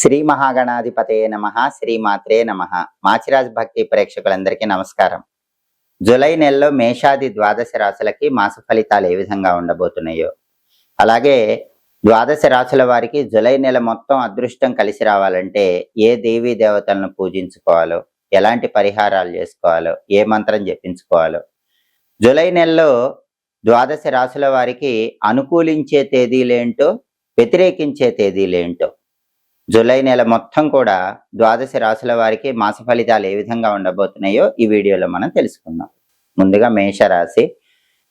శ్రీ మహాగణాధిపతయే నమః. శ్రీమాత్రే నమః. మాచిరాజ్ భక్తి ప్రేక్షకులందరికీ నమస్కారం. జూలై నెలలో మేషాది ద్వాదశ రాశులకి మాస ఫలితాలు ఏ విధంగా ఉండబోతున్నాయో, అలాగే ద్వాదశ రాశుల వారికి జూలై నెల మొత్తం అదృష్టం కలిసి రావాలంటే ఏ దేవీ దేవతలను పూజించుకోవాలో, ఎలాంటి పరిహారాలు చేసుకోవాలో, ఏ మంత్రం జపించుకోవాలో, జూలై నెలలో ద్వాదశ రాశుల వారికి అనుకూలించే తేదీలేంటో, వ్యతిరేకించే తేదీలేంటో, జూలై నెల మొత్తం కూడా ద్వాదశ రాశుల వారికి మాస ఫలితాలు ఏ విధంగా ఉండబోతున్నాయో ఈ వీడియోలో మనం తెలుసుకుందాం. ముందుగా మేషరాశి.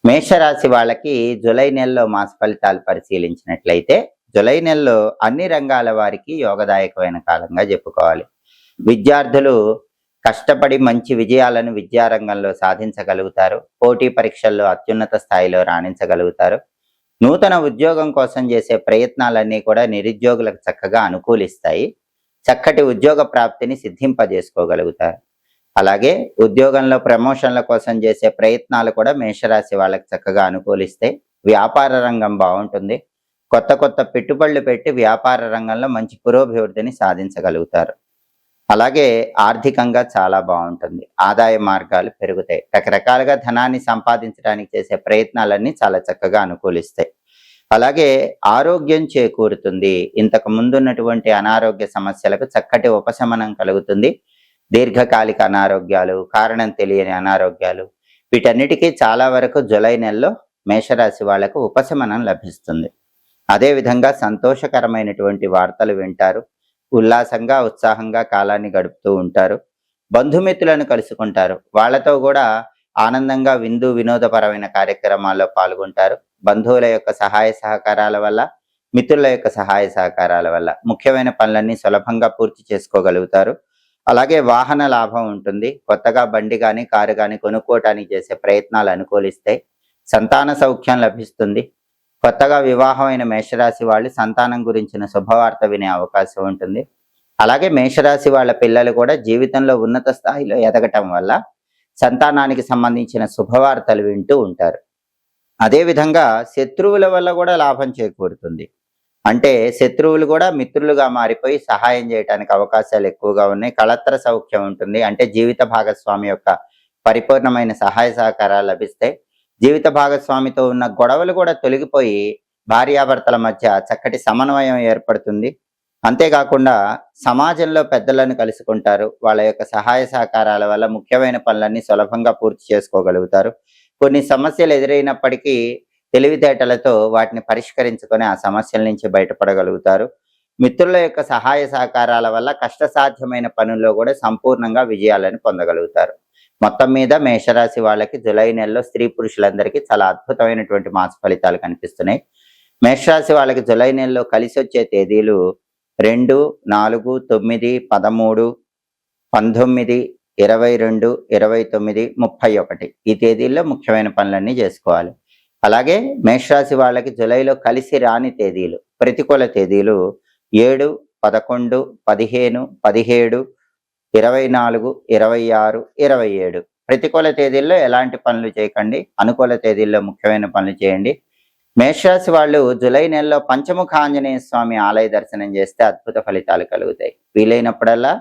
మేషరాశి వాళ్ళకి జూలై నెలలో మాస ఫలితాలు పరిశీలించినట్లయితే, జూలై నెలలో అన్ని రంగాల వారికి యోగదాయకమైన కాలంగా చెప్పుకోవాలి. విద్యార్థులు కష్టపడి మంచి విజయాలను విద్యారంగంలో సాధించగలుగుతారు. పోటీ పరీక్షల్లో అత్యున్నత స్థాయిలో రాణించగలుగుతారు. నూతన ఉద్యోగం కోసం చేసే ప్రయత్నాలన్నీ కూడా నిరుద్యోగులకు చక్కగా అనుకూలిస్తాయి. చక్కటి ఉద్యోగ ప్రాప్తిని సిద్ధింపజేసుకోగలుగుతారు. అలాగే ఉద్యోగంలో ప్రమోషన్ల కోసం చేసే ప్రయత్నాలు కూడా మేషరాశి వాళ్ళకి చక్కగా అనుకూలిస్తాయి. వ్యాపార రంగం బాగుంటుంది. కొత్త కొత్త పెట్టుబడులు పెట్టి వ్యాపార రంగంలో మంచి పురోభివృద్ధిని సాధించగలుగుతారు. అలాగే ఆర్థికంగా చాలా బాగుంటుంది. ఆదాయ మార్గాలు పెరుగుతాయి. రకరకాలుగా ధనాన్ని సంపాదించడానికి చేసే ప్రయత్నాలన్నీ చాలా చక్కగా అనుకూలిస్తాయి. అలాగే ఆరోగ్యం చేకూరుతుంది. ఇంతకు ముందున్నటువంటి అనారోగ్య సమస్యలకు చక్కటి ఉపశమనం కలుగుతుంది. దీర్ఘకాలిక అనారోగ్యాలు, కారణం తెలియని అనారోగ్యాలు, వీటన్నిటికీ చాలా వరకు జూలై నెలలో మేషరాశి వాళ్లకు ఉపశమనం లభిస్తుంది. అదేవిధంగా సంతోషకరమైనటువంటి వార్తలు వింటారు. ఉల్లాసంగా ఉత్సాహంగా కాలాన్ని గడుపుతూ ఉంటారు. బంధుమిత్రులను కలుసుకుంటారు. వాళ్ళతో కూడా ఆనందంగా వినోదపరమైన కార్యక్రమాల్లో పాల్గొంటారు. బంధువుల యొక్క సహాయ సహకారాల వల్ల, మిత్రుల యొక్క సహాయ సహకారాల వల్ల ముఖ్యమైన పనులన్నీ సులభంగా పూర్తి చేసుకోగలుగుతారు. అలాగే వాహన లాభం ఉంటుంది. కొత్తగా బండి కానీ కారు కానీ కొనుక్కోవటానికి చేసే ప్రయత్నాలు అనుకూలిస్తాయి. సంతాన సౌఖ్యం లభిస్తుంది. కొత్తగా వివాహమైన మేషరాశి వాళ్ళు సంతానం గురించిన శుభవార్త వినే అవకాశం ఉంటుంది. అలాగే మేషరాశి వాళ్ళ పిల్లలు కూడా జీవితంలో ఉన్నత స్థాయిలో ఎదగటం వల్ల సంతానానికి సంబంధించిన శుభవార్తలు వింటూ ఉంటారు. అదేవిధంగా శత్రువుల వల్ల కూడా లాభం చేకూరుతుంది. అంటే శత్రువులు కూడా మిత్రులుగా మారిపోయి సహాయం చేయడానికి అవకాశాలు ఎక్కువగా ఉన్నాయి. కళత్ర సౌఖ్యం ఉంటుంది. అంటే జీవిత భాగస్వామి యొక్క పరిపూర్ణమైన సహాయ సహకారాలు లభిస్తాయి. జీవిత భాగస్వామితో ఉన్న గొడవలు కూడా తొలగిపోయి భార్యాభర్తల మధ్య చక్కటి సమన్వయం ఏర్పడుతుంది. అంతేకాకుండా సమాజంలో పెద్దలను కలుసుకుంటారు. వాళ్ళ యొక్క సహాయ సహకారాల వల్ల ముఖ్యమైన పనులన్నీ సులభంగా పూర్తి చేసుకోగలుగుతారు. కొన్ని సమస్యలు ఎదురైనప్పటికీ తెలివితేటలతో వాటిని పరిష్కరించుకొని ఆ సమస్యల నుంచి బయటపడగలుగుతారు. మిత్రుల యొక్క సహాయ సహకారాల వల్ల కష్టసాధ్యమైన పనుల్లో కూడా సంపూర్ణంగా విజయాలను పొందగలుగుతారు. మొత్తం మీద మేషరాశి వాళ్ళకి జూలై నెలలో స్త్రీ పురుషులందరికీ చాలా అద్భుతమైనటువంటి మాస ఫలితాలు కనిపిస్తున్నాయి. మేషరాశి వాళ్ళకి జూలై నెలలో కలిసి వచ్చే తేదీలు 2, 4, 9, 13, 19, 22, 29, 31. ఈ తేదీల్లో ముఖ్యమైన పనులన్నీ చేసుకోవాలి. అలాగే మేషరాశి వాళ్ళకి జూలైలో కలిసి రాని తేదీలు, ప్రతికూల తేదీలు 7, 11, 15, 17, 24, 26, 27. ప్రతికూల తేదీల్లో ఎలాంటి పనులు చేయకండి. అనుకూల తేదీల్లో ముఖ్యమైన పనులు చేయండి. మేషరాశి వాళ్ళు జూలై నెలలో పంచముఖ ఆంజనేయ స్వామి ఆలయ దర్శనం చేస్తే అద్భుత ఫలితాలు కలుగుతాయి. వీలైనప్పుడల్లా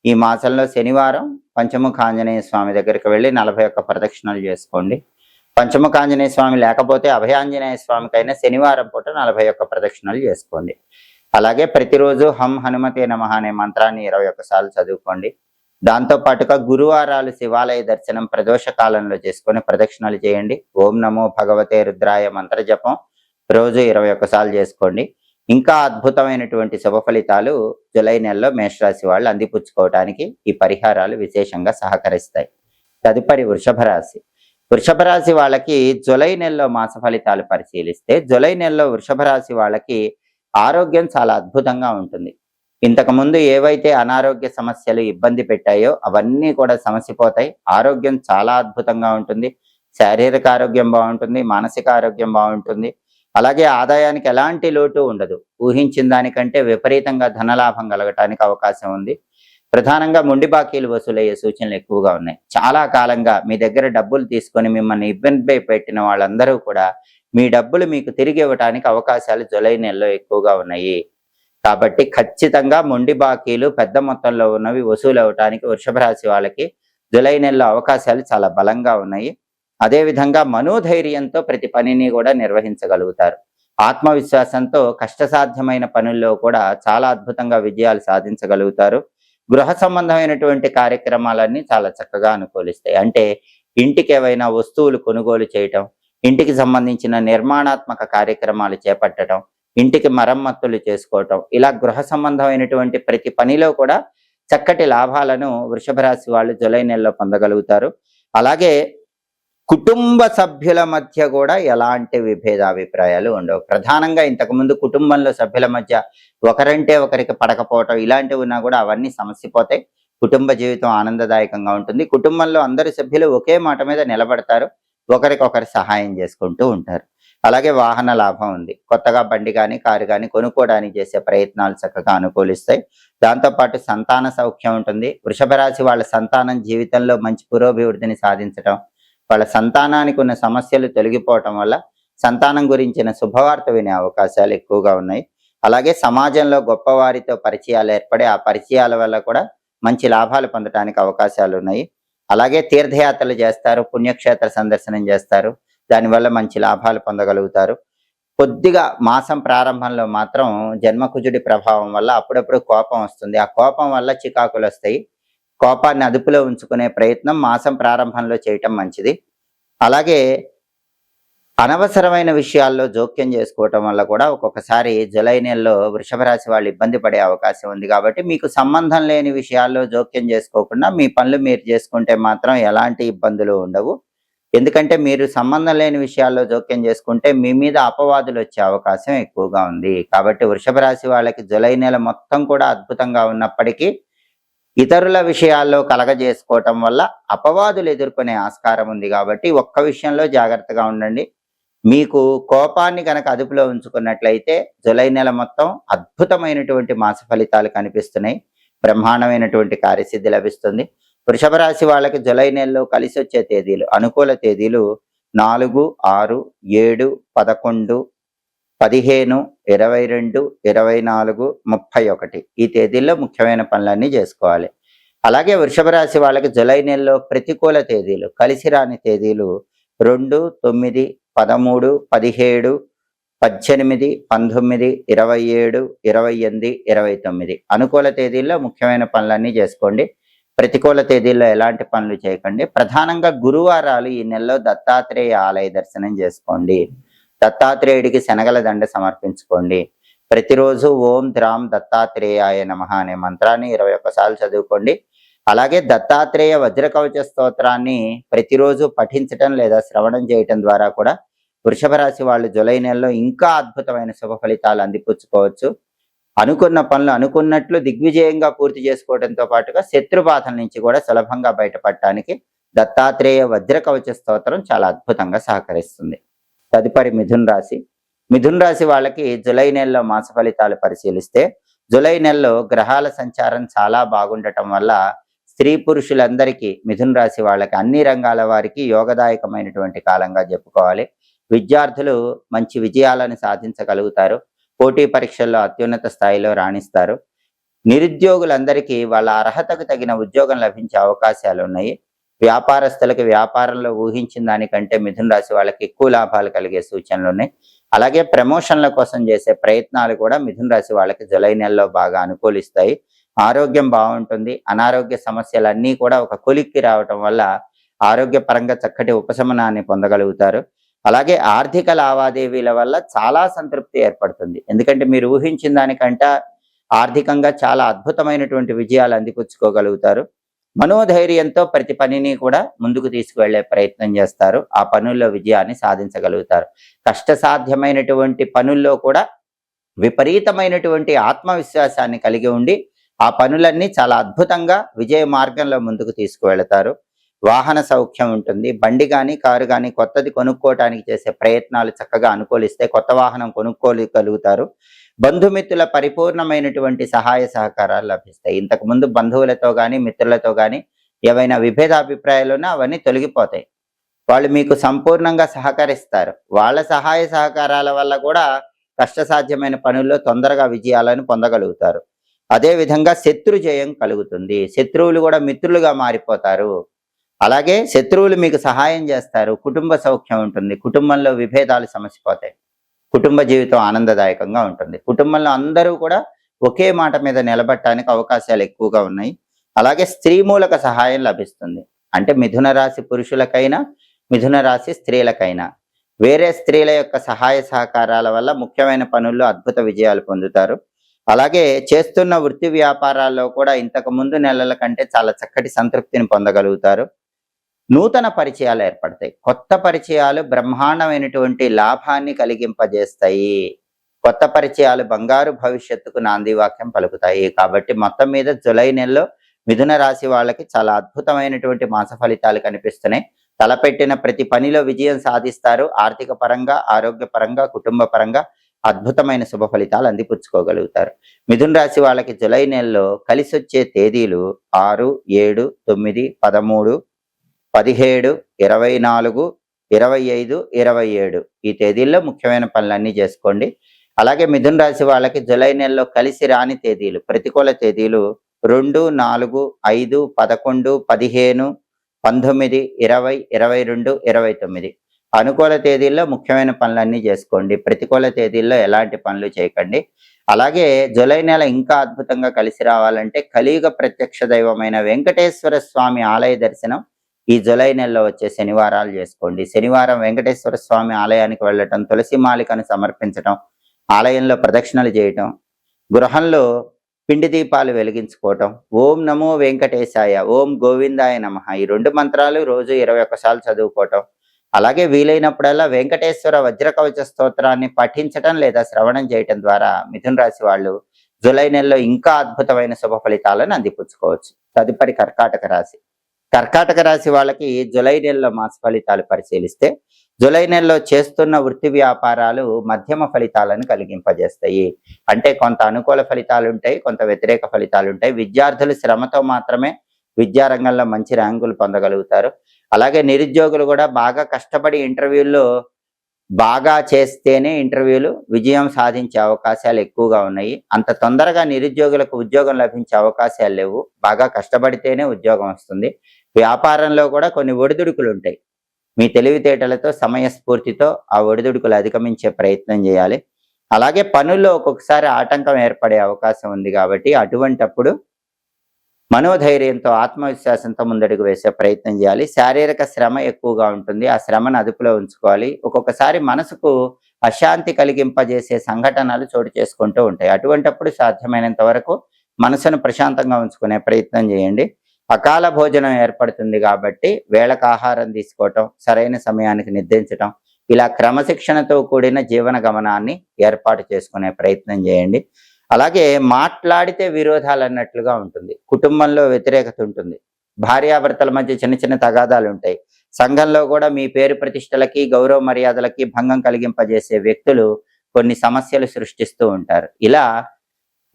ఈ మాసంలో శనివారం పంచముఖ ఆంజనేయ స్వామి దగ్గరికి వెళ్ళి 41 ప్రదక్షిణలు చేసుకోండి. పంచముఖ ఆంజనేయ స్వామి లేకపోతే అభయాంజనేయ స్వామికైనా శనివారం పూట 41 ప్రదక్షిణలు చేసుకోండి. అలాగే ప్రతిరోజు హం హనుమతే నమః అనే మంత్రాన్ని 21 సార్లు చదువుకోండి. దాంతో పాటుగా గురువారాలు శివాలయ దర్శనం ప్రదోష కాలంలో చేసుకొని ప్రదక్షిణలు చేయండి. ఓం నమో భగవతే రుద్రాయ మంత్ర జపం రోజు 21 సార్లు చేసుకోండి. ఇంకా అద్భుతమైనటువంటి శుభ ఫలితాలు జూలై నెలలో మేషరాశి వాళ్ళు అందిపుచ్చుకోవటానికి ఈ పరిహారాలు విశేషంగా సహకరిస్తాయి. తదుపరి వృషభ రాశి. వృషభ రాశి వాళ్ళకి జూలై నెలలో మాస ఫలితాలు పరిశీలిస్తే, జూలై నెలలో వృషభ రాశి వాళ్ళకి ఆరోగ్యం చాలా అద్భుతంగా ఉంటుంది. ఇంతకుముందు ఏవైతే అనారోగ్య సమస్యలు ఇబ్బంది పెట్టాయో అవన్నీ కూడా సమసిపోతాయి. ఆరోగ్యం చాలా అద్భుతంగా ఉంటుంది. శారీరక ఆరోగ్యం బాగుంటుంది. మానసిక ఆరోగ్యం బాగుంటుంది. అలాగే ఆదాయానికి ఎలాంటి లోటు ఉండదు. ఊహించిన దానికంటే విపరీతంగా ధనలాభం కలగటానికి అవకాశం ఉంది. ప్రధానంగా మొండి బాకీలు వసూలయ్యే సూచనలు ఎక్కువగా ఉన్నాయి. చాలా కాలంగా మీ దగ్గర డబ్బులు తీసుకొని మిమ్మల్ని ఇబ్బంది పెట్టిన వాళ్ళందరూ కూడా మీ డబ్బులు మీకు తిరిగి ఇవ్వటానికి అవకాశాలు జూలై నెలలో ఎక్కువగా ఉన్నాయి. కాబట్టి ఖచ్చితంగా మొండి బాకీలు పెద్ద మొత్తంలో ఉన్నవి వసూలు అవటానికి వృషభ రాశి వాళ్ళకి జూలై నెలలో అవకాశాలు చాలా బలంగా ఉన్నాయి. అదేవిధంగా మనోధైర్యంతో ప్రతి పనిని కూడా నిర్వహించగలుగుతారు. ఆత్మవిశ్వాసంతో కష్టసాధ్యమైన పనుల్లో కూడా చాలా అద్భుతంగా విజయాలు సాధించగలుగుతారు. గృహ సంబంధమైనటువంటి కార్యక్రమాలన్నీ చాలా చక్కగా అనుకూలిస్తాయి. అంటే ఇంటికి ఏవైనా వస్తువులు కొనుగోలు చేయటం, ఇంటికి సంబంధించిన నిర్మాణాత్మక కార్యక్రమాలు చేపట్టడం, ఇంటికి మరమ్మతులు చేసుకోవటం, ఇలా గృహ సంబంధమైనటువంటి ప్రతి పనిలో కూడా చక్కటి లాభాలను వృషభ రాశి వాళ్ళు జూలై నెలలో పొందగలుగుతారు. అలాగే కుటుంబ సభ్యుల మధ్య కూడా ఎలాంటి విభేదాభిప్రాయాలు ఉండవు. ప్రధానంగా ఇంతకుముందు కుటుంబంలో సభ్యుల మధ్య ఒకరంటే ఒకరికి పడకపోవటం ఇలాంటివి ఉన్నా కూడా అవన్నీ సమసిపోతాయి. కుటుంబ జీవితం ఆనందదాయకంగా ఉంటుంది. కుటుంబంలో అందరి సభ్యులు ఒకే మాట మీద నిలబడతారు, ఒకరికొకరు సహాయం చేసుకుంటూ ఉంటారు. అలాగే వాహన లాభం ఉంది. కొత్తగా బండి కానీ కారు కానీ కొనుక్కోవడానికి చేసే ప్రయత్నాలు చక్కగా అనుకూలిస్తాయి. దాంతోపాటు సంతాన సౌఖ్యం ఉంటుంది. వృషభ రాశి వాళ్ళ సంతానం జీవితంలో మంచి పురోభివృద్ధిని సాధించడం, వాళ్ళ సంతానానికి ఉన్న సమస్యలు తొలగిపోవటం వల్ల సంతానం గురించిన శుభవార్త వినే అవకాశాలు ఎక్కువగా ఉన్నాయి. అలాగే సమాజంలో గొప్పవారితో పరిచయాలు ఏర్పడి ఆ పరిచయాల వల్ల కూడా మంచి లాభాలు పొందడానికి అవకాశాలు ఉన్నాయి. అలాగే తీర్థయాత్రలు చేస్తారు, పుణ్యక్షేత్ర సందర్శనం చేస్తారు, దానివల్ల మంచి లాభాలు పొందగలుగుతారు. కొద్దిగా మాసం ప్రారంభంలో మాత్రం జన్మకుజుడి ప్రభావం వల్ల అప్పుడప్పుడు కోపం వస్తుంది. ఆ కోపం వల్ల చికాకులు వస్తాయి. కోపాన్ని అదుపులో ఉంచుకునే ప్రయత్నం మాసం ప్రారంభంలో చేయటం మంచిది. అలాగే అనవసరమైన విషయాల్లో జోక్యం చేసుకోవటం వల్ల కూడా ఒక్కొక్కసారి జూలై నెలలో వృషభ రాశి వాళ్ళు ఇబ్బంది పడే అవకాశం ఉంది. కాబట్టి మీకు సంబంధం లేని విషయాల్లో జోక్యం చేసుకోకుండా మీ పనులు మీరు చేసుకుంటే మాత్రం ఎలాంటి ఇబ్బందులు ఉండవు. ఎందుకంటే మీరు సంబంధం లేని విషయాల్లో జోక్యం చేసుకుంటే మీ మీద అపవాదులు వచ్చే అవకాశం ఎక్కువగా ఉంది. కాబట్టి వృషభ రాశి వాళ్ళకి జూలై నెల మొత్తం కూడా అద్భుతంగా ఉన్నప్పటికీ ఇతరుల విషయాల్లో కలగజేసుకోవటం వల్ల అపవాదులు ఎదుర్కొనే ఆస్కారం ఉంది. కాబట్టి ఒక్క విషయంలో జాగ్రత్తగా ఉండండి. మీకు కోపాన్ని కనుక అదుపులో ఉంచుకున్నట్లయితే జూలై నెల మొత్తం అద్భుతమైనటువంటి మాస ఫలితాలు కనిపిస్తున్నాయి. బ్రహ్మాండమైనటువంటి కార్యసిద్ధి లభిస్తుంది. వృషభ రాశి వాళ్ళకి జూలై నెలలో కలిసి వచ్చే తేదీలు, అనుకూల తేదీలు 4, 6, 7, 11, 15, 22, 24, 31 ఈ తేదీల్లో ముఖ్యమైన పనులన్నీ చేసుకోవాలి. అలాగే వృషభ రాశి వాళ్ళకి జూలై నెలలో ప్రతికూల తేదీలు, కలిసి రాని తేదీలు 2, 9, 13, 17, 18, 19, 27, 28, 29 అనుకూల తేదీల్లో ముఖ్యమైన పనులన్నీ చేసుకోండి. ప్రతికూల తేదీల్లో ఎలాంటి పనులు చేయకండి. ప్రధానంగా గురువారాలు ఈ నెలలో దత్తాత్రేయ ఆలయ దర్శనం చేసుకోండి. దత్తాత్రేయుడికి శనగల దండ సమర్పించుకోండి. ప్రతిరోజు ఓం ద్రాం దత్తాత్రేయాయ నమః అనే మంత్రాన్ని 21 సార్లు చదువుకోండి. అలాగే దత్తాత్రేయ వజ్రకవచ స్తోత్రాన్ని ప్రతిరోజు పఠించటం లేదా శ్రవణం చేయటం ద్వారా కూడా వృషభ రాశి వాళ్ళు జూలై నెలలో ఇంకా అద్భుతమైన శుభ ఫలితాలు అందిపుచ్చుకోవచ్చు. అనుకున్న పనులు అనుకున్నట్లు దిగ్విజయంగా పూర్తి చేసుకోవడంతో పాటుగా శత్రుబాధల నుంచి కూడా సులభంగా బయటపడటానికి దత్తాత్రేయ వజ్రకవచ స్తోత్రం చాలా అద్భుతంగా సహకరిస్తుంది. తదుపరి మిథున్ రాశి. మిథున్ రాశి వాళ్ళకి జూలై నెలలో మాస ఫలితాలు పరిశీలిస్తే జూలై నెలలో గ్రహాల సంచారం చాలా బాగుండటం వల్ల స్త్రీ పురుషులందరికీ మిథున్ రాశి వాళ్ళకి అన్ని రంగాల వారికి యోగదాయకమైనటువంటి కాలంగా చెప్పుకోవాలి. విద్యార్థులు మంచి విజయాలను సాధించగలుగుతారు. పోటీ పరీక్షల్లో అత్యున్నత స్థాయిలో రాణిస్తారు. నిరుద్యోగులందరికీ వాళ్ళ అర్హతకు తగిన ఉద్యోగం లభించే అవకాశాలు ఉన్నాయి. వ్యాపారస్తులకి వ్యాపారంలో ఊహించిన దానికంటే మిథున రాశి వాళ్ళకి ఎక్కువ లాభాలు కలిగే సూచనలు ఉన్నాయి. అలాగే ప్రమోషన్ల కోసం చేసే ప్రయత్నాలు కూడా మిథున రాశి వాళ్ళకి జూలై నెలలో బాగా అనుకూలిస్తాయి. ఆరోగ్యం బాగుంటుంది. అనారోగ్య సమస్యలన్నీ కూడా ఒక కొలిక్కి రావటం వల్ల ఆరోగ్యపరంగా చక్కటి ఉపశమనాన్ని పొందగలుగుతారు. అలాగే ఆర్థిక లావాదేవీల వల్ల చాలా సంతృప్తి ఏర్పడుతుంది. ఎందుకంటే మీరు ఊహించిన దానికంటే ఆర్థికంగా చాలా అద్భుతమైనటువంటి విజయాలు అందిపుచ్చుకోగలుగుతారు. మనోధైర్యంతో ప్రతి పనిని కూడా ముందుకు తీసుకువెళ్లే ప్రయత్నం చేస్తారు. ఆ పనుల్లో విజయాన్ని సాధించగలుగుతారు. కష్టసాధ్యమైనటువంటి పనుల్లో కూడా విపరీతమైనటువంటి ఆత్మవిశ్వాసాన్ని కలిగి ఉండి ఆ పనులన్నీ చాలా అద్భుతంగా విజయ మార్గంలో ముందుకు తీసుకువెళతారు. వాహన సౌఖ్యం ఉంటుంది. బండి కానీ కారు కానీ కొత్తది కొనుక్కోవటానికి చేసే ప్రయత్నాలు చక్కగా అనుకూలిస్తే కొత్త వాహనం కొనుక్కోగలుగుతారు. బంధుమిత్రుల పరిపూర్ణమైనటువంటి సహాయ సహకారాలు లభిస్తాయి. ఇంతకుముందు బంధువులతో కానీ మిత్రులతో కానీ ఏవైనా విభేదాభిప్రాయాలున్నా అవన్నీ తొలగిపోతాయి. వాళ్ళు మీకు సంపూర్ణంగా సహకరిస్తారు. వాళ్ళ సహాయ సహకారాల వల్ల కూడా కష్టసాధ్యమైన పనుల్లో తొందరగా విజయాలను పొందగలుగుతారు. అదే విధంగా శత్రు జయం కలుగుతుంది. శత్రువులు కూడా మిత్రులుగా మారిపోతారు. అలాగే శత్రువులు మీకు సహాయం చేస్తారు. కుటుంబ సౌఖ్యం ఉంటుంది. కుటుంబంలో విభేదాలు సమసిపోతాయి. కుటుంబ జీవితం ఆనందదాయకంగా ఉంటుంది. కుటుంబంలో అందరూ కూడా ఒకే మాట మీద నిలబడటానికి అవకాశాలు ఎక్కువగా ఉన్నాయి. అలాగే స్త్రీ మూలక సహాయం లభిస్తుంది. అంటే మిథున రాశి పురుషులకైనా, మిథున రాశి స్త్రీలకైనా వేరే స్త్రీల యొక్క సహాయ సహకారాల వల్ల ముఖ్యమైన పనుల్లో అద్భుత విజయాలు పొందుతారు. అలాగే చేస్తున్న వృత్తి వ్యాపారాల్లో కూడా ఇంతకు ముందు నెలల కంటే చాలా చక్కటి సంతృప్తిని పొందగలుగుతారు. నూతన పరిచయాలు ఏర్పడతాయి. కొత్త పరిచయాలు బ్రహ్మాండమైనటువంటి లాభాన్ని కలిగింపజేస్తాయి. కొత్త పరిచయాలు బంగారు భవిష్యత్తుకు నాంది వాక్యం పలుకుతాయి. కాబట్టి మొత్తం మీద జూలై నెలలో మిథున రాశి వాళ్ళకి చాలా అద్భుతమైనటువంటి మాస ఫలితాలు కనిపిస్తున్నాయి. తలపెట్టిన ప్రతి పనిలో విజయం సాధిస్తారు. ఆర్థిక పరంగా, ఆరోగ్యపరంగా, కుటుంబ పరంగా అద్భుతమైన శుభ ఫలితాలు అందిపుచ్చుకోగలుగుతారు. మిథున రాశి వాళ్ళకి జూలై నెలలో కలిసి వచ్చే తేదీలు 6, 7, 9, 13, 17, 24, 25, 27 ఈ తేదీల్లో ముఖ్యమైన పనులన్నీ చేసుకోండి. అలాగే మిథున రాశి వాళ్ళకి జూలై నెలలో కలిసి రాని తేదీలు, ప్రతికూల తేదీలు 2, 4, 5, 11, 15, 19, 20, 22, 29 అనుకూల తేదీల్లో ముఖ్యమైన పనులన్నీ చేసుకోండి. ప్రతికూల తేదీల్లో ఎలాంటి పనులు చేయకండి. అలాగే జూలై నెల ఇంకా అద్భుతంగా కలిసి రావాలంటే కలియుగ ప్రత్యక్ష దైవమైన వెంకటేశ్వర స్వామి ఆలయ దర్శనం ఈ జూలై నెలలో వచ్చే శనివారాలు చేసుకోండి. శనివారం వెంకటేశ్వర స్వామి ఆలయానికి వెళ్ళటం, తులసి మాలికను సమర్పించటం, ఆలయంలో ప్రదక్షిణలు చేయటం, గృహంలో పిండి దీపాలు వెలిగించుకోవటం, ఓం నమో వెంకటేశాయ, ఓం గోవిందాయ నమః ఈ 2 మంత్రాలు రోజు 21 సార్లు చదువుకోవటం, అలాగే వీలైనప్పుడల్లా వెంకటేశ్వర వజ్రకవచ స్తోత్రాన్ని పఠించటం లేదా శ్రవణం చేయటం ద్వారా మిథున రాశి వాళ్ళు జూలై నెలలో ఇంకా అద్భుతమైన శుభ ఫలితాలను అందిపుచ్చుకోవచ్చు. తదుపరి కర్కాటక రాశి. కర్కాటక రాశి వాళ్ళకి జూలై నెలలో మాస ఫలితాలు పరిశీలిస్తే జూలై నెలలో చేస్తున్న వృత్తి వ్యాపారాలు మధ్యమ ఫలితాలను కలిగింపజేస్తాయి. అంటే కొంత అనుకూల ఫలితాలు ఉంటాయి, కొంత వ్యతిరేక ఫలితాలు ఉంటాయి. విద్యార్థులు శ్రమతో మాత్రమే విద్యారంగంలో మంచి ర్యాంకులు పొందగలుగుతారు. అలాగే నిరుద్యోగులు కూడా బాగా కష్టపడి ఇంటర్వ్యూల్లో బాగా చేస్తేనే ఇంటర్వ్యూలు విజయం సాధించే అవకాశాలు ఎక్కువగా ఉన్నాయి. అంత తొందరగా నిరుద్యోగులకు ఉద్యోగం లభించే అవకాశాలు లేవు. బాగా కష్టపడితేనే ఉద్యోగం వస్తుంది. వ్యాపారంలో కూడా కొన్ని ఒడిదుడుకులు ఉంటాయి. మీ తెలివితేటలతో, సమయస్ఫూర్తితో ఆ ఒడిదుడుకులు అధిగమించే ప్రయత్నం చేయాలి. అలాగే పనుల్లో ఒక్కొక్కసారి ఆటంకం ఏర్పడే అవకాశం ఉంది. కాబట్టి అటువంటప్పుడు మనోధైర్యంతో, ఆత్మవిశ్వాసంతో ముందడుగు వేసే ప్రయత్నం చేయాలి. శారీరక శ్రమ ఎక్కువగా ఉంటుంది. ఆ శ్రమను అదుపులో ఉంచుకోవాలి. ఒక్కొక్కసారి మనసుకు అశాంతి కలిగింపజేసే సంఘటనలు చోటు చేసుకుంటూ ఉంటాయి. అటువంటప్పుడు సాధ్యమైనంత వరకు మనసును ప్రశాంతంగా ఉంచుకునే ప్రయత్నం చేయండి. అకాల భోజనం ఏర్పడుతుంది కాబట్టి వేళకు ఆహారం తీసుకోవటం, సరైన సమయానికి నిద్రించటం, ఇలా క్రమశిక్షణతో కూడిన జీవన గమనాన్ని ఏర్పాటు చేసుకునే ప్రయత్నం చేయండి. అలాగే మాట్లాడితే విరోధాలు అన్నట్లుగా ఉంటుంది. కుటుంబంలో వ్యతిరేకత ఉంటుంది. భార్యాభర్తల మధ్య చిన్న చిన్న తగాదాలు ఉంటాయి. సంఘంలో కూడా మీ పేరు ప్రతిష్టలకి, గౌరవ మర్యాదలకి భంగం కలిగింపజేసే వ్యక్తులు కొన్ని సమస్యలు సృష్టిస్తూ ఉంటారు. ఇలా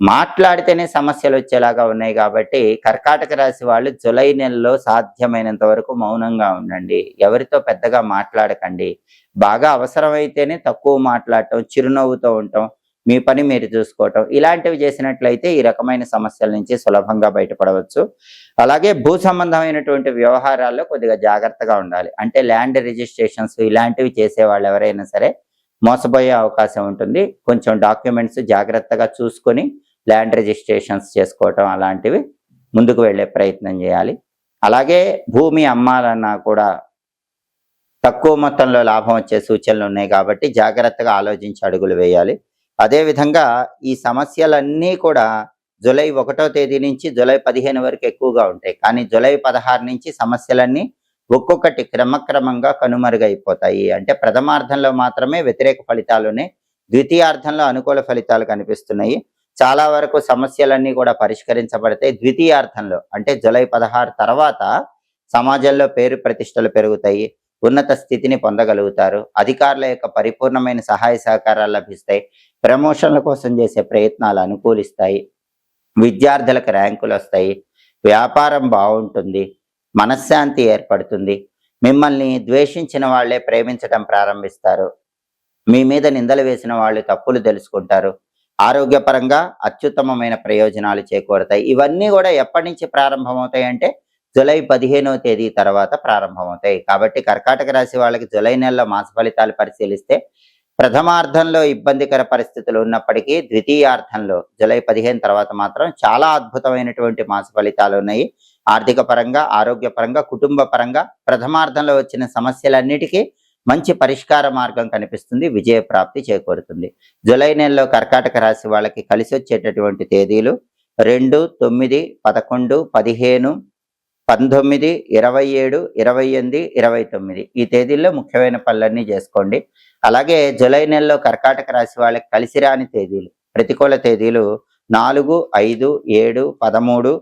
మాట్లాడితేనే సమస్యలు వచ్చేలాగా ఉన్నాయి. కాబట్టి కర్కాటక రాశి వాళ్ళు జూలై నెలలో సాధ్యమైనంత వరకు మౌనంగా ఉండండి. ఎవరితో పెద్దగా మాట్లాడకండి. బాగా అవసరమైతేనే తక్కువ మాట్లాడటం, చిరునవ్వుతో ఉండటం, మీ పని మీరు చూసుకోవటం, ఇలాంటివి చేసినట్లయితే ఈ రకమైన సమస్యల నుంచి సులభంగా బయటపడవచ్చు. అలాగే భూ సంబంధమైనటువంటి వ్యవహారాల్లో కొద్దిగా జాగ్రత్తగా ఉండాలి. అంటే ల్యాండ్ రిజిస్ట్రేషన్స్ ఇలాంటివి చేసే వాళ్ళు ఎవరైనా సరే మోసపోయే అవకాశం ఉంటుంది. కొంచెం డాక్యుమెంట్స్ జాగ్రత్తగా చూసుకొని ల్యాండ్ రిజిస్ట్రేషన్స్ చేసుకోవటం అలాంటివి ముందుకు వెళ్ళే ప్రయత్నం చేయాలి. అలాగే భూమి అమ్మాలన్నా కూడా తక్కువ మొత్తంలో లాభం వచ్చే సూచనలు ఉన్నాయి. కాబట్టి జాగ్రత్తగా ఆలోచించి అడుగులు వేయాలి. అదేవిధంగా ఈ సమస్యలన్నీ కూడా జూలై 1వ తేదీ నుంచి జూలై 15 వరకు ఎక్కువగా ఉంటాయి. కానీ జూలై 16 నుంచి సమస్యలన్నీ ఒక్కొక్కటి క్రమక్రమంగా కనుమరుగైపోతాయి. అంటే ప్రథమార్థంలో మాత్రమే వ్యతిరేక ఫలితాలునే, ద్వితీయార్థంలో అనుకూల ఫలితాలు కనిపిస్తున్నాయి. చాలా వరకు సమస్యలన్నీ కూడా పరిష్కరించబడతాయి. ద్వితీయార్థంలో అంటే జూలై 16 తర్వాత సమాజంలో పేరు ప్రతిష్టలు పెరుగుతాయి. ఉన్నత స్థితిని పొందగలుగుతారు. అధికారుల యొక్క పరిపూర్ణమైన సహాయ సహకారాలు లభిస్తాయి. ప్రమోషన్ల కోసం చేసే ప్రయత్నాలు అనుకూలిస్తాయి. విద్యార్థులకు ర్యాంకులు వస్తాయి. వ్యాపారం బాగుంటుంది. మనశ్శాంతి ఏర్పడుతుంది. మిమ్మల్ని ద్వేషించిన వాళ్ళే ప్రేమించడం ప్రారంభిస్తారు. మీ మీద నిందలు వేసిన వాళ్ళు తప్పులు తెలుసుకుంటారు. ఆరోగ్యపరంగా అత్యుత్తమమైన ప్రయోజనాలు చేకూరతాయి. ఇవన్నీ కూడా ఎప్పటి నుంచి ప్రారంభమవుతాయి అంటే జూలై 15వ తేదీ తర్వాత ప్రారంభమవుతాయి. కాబట్టి కర్కాటక రాశి వాళ్ళకి జూలై నెలలో మాస ఫలితాలు పరిశీలిస్తే ప్రథమార్థంలో ఇబ్బందికర పరిస్థితులు ఉన్నప్పటికీ ద్వితీయార్థంలో జూలై 15 తర్వాత మాత్రం చాలా అద్భుతమైనటువంటి మాస ఫలితాలు ఉన్నాయి. ఆర్థిక పరంగా, ఆరోగ్యపరంగా, కుటుంబ పరంగా ప్రథమార్థంలో వచ్చిన సమస్యలన్నిటికీ మంచి పరిష్కార మార్గం కనిపిస్తుంది. విజయ ప్రాప్తి చేకూరుతుంది. జూలై నెలలో కర్కాటక రాశి వాళ్ళకి కలిసి వచ్చేటటువంటి తేదీలు 2, 9, 11, 15, 19, 27, 28, 29 ఈ తేదీల్లో ముఖ్యమైన పనులన్నీ చేసుకోండి. అలాగే జూలై నెలలో కర్కాటక రాశి వాళ్ళకి కలిసి రాని తేదీలు, ప్రతికూల తేదీలు 4, 5, 7, 13,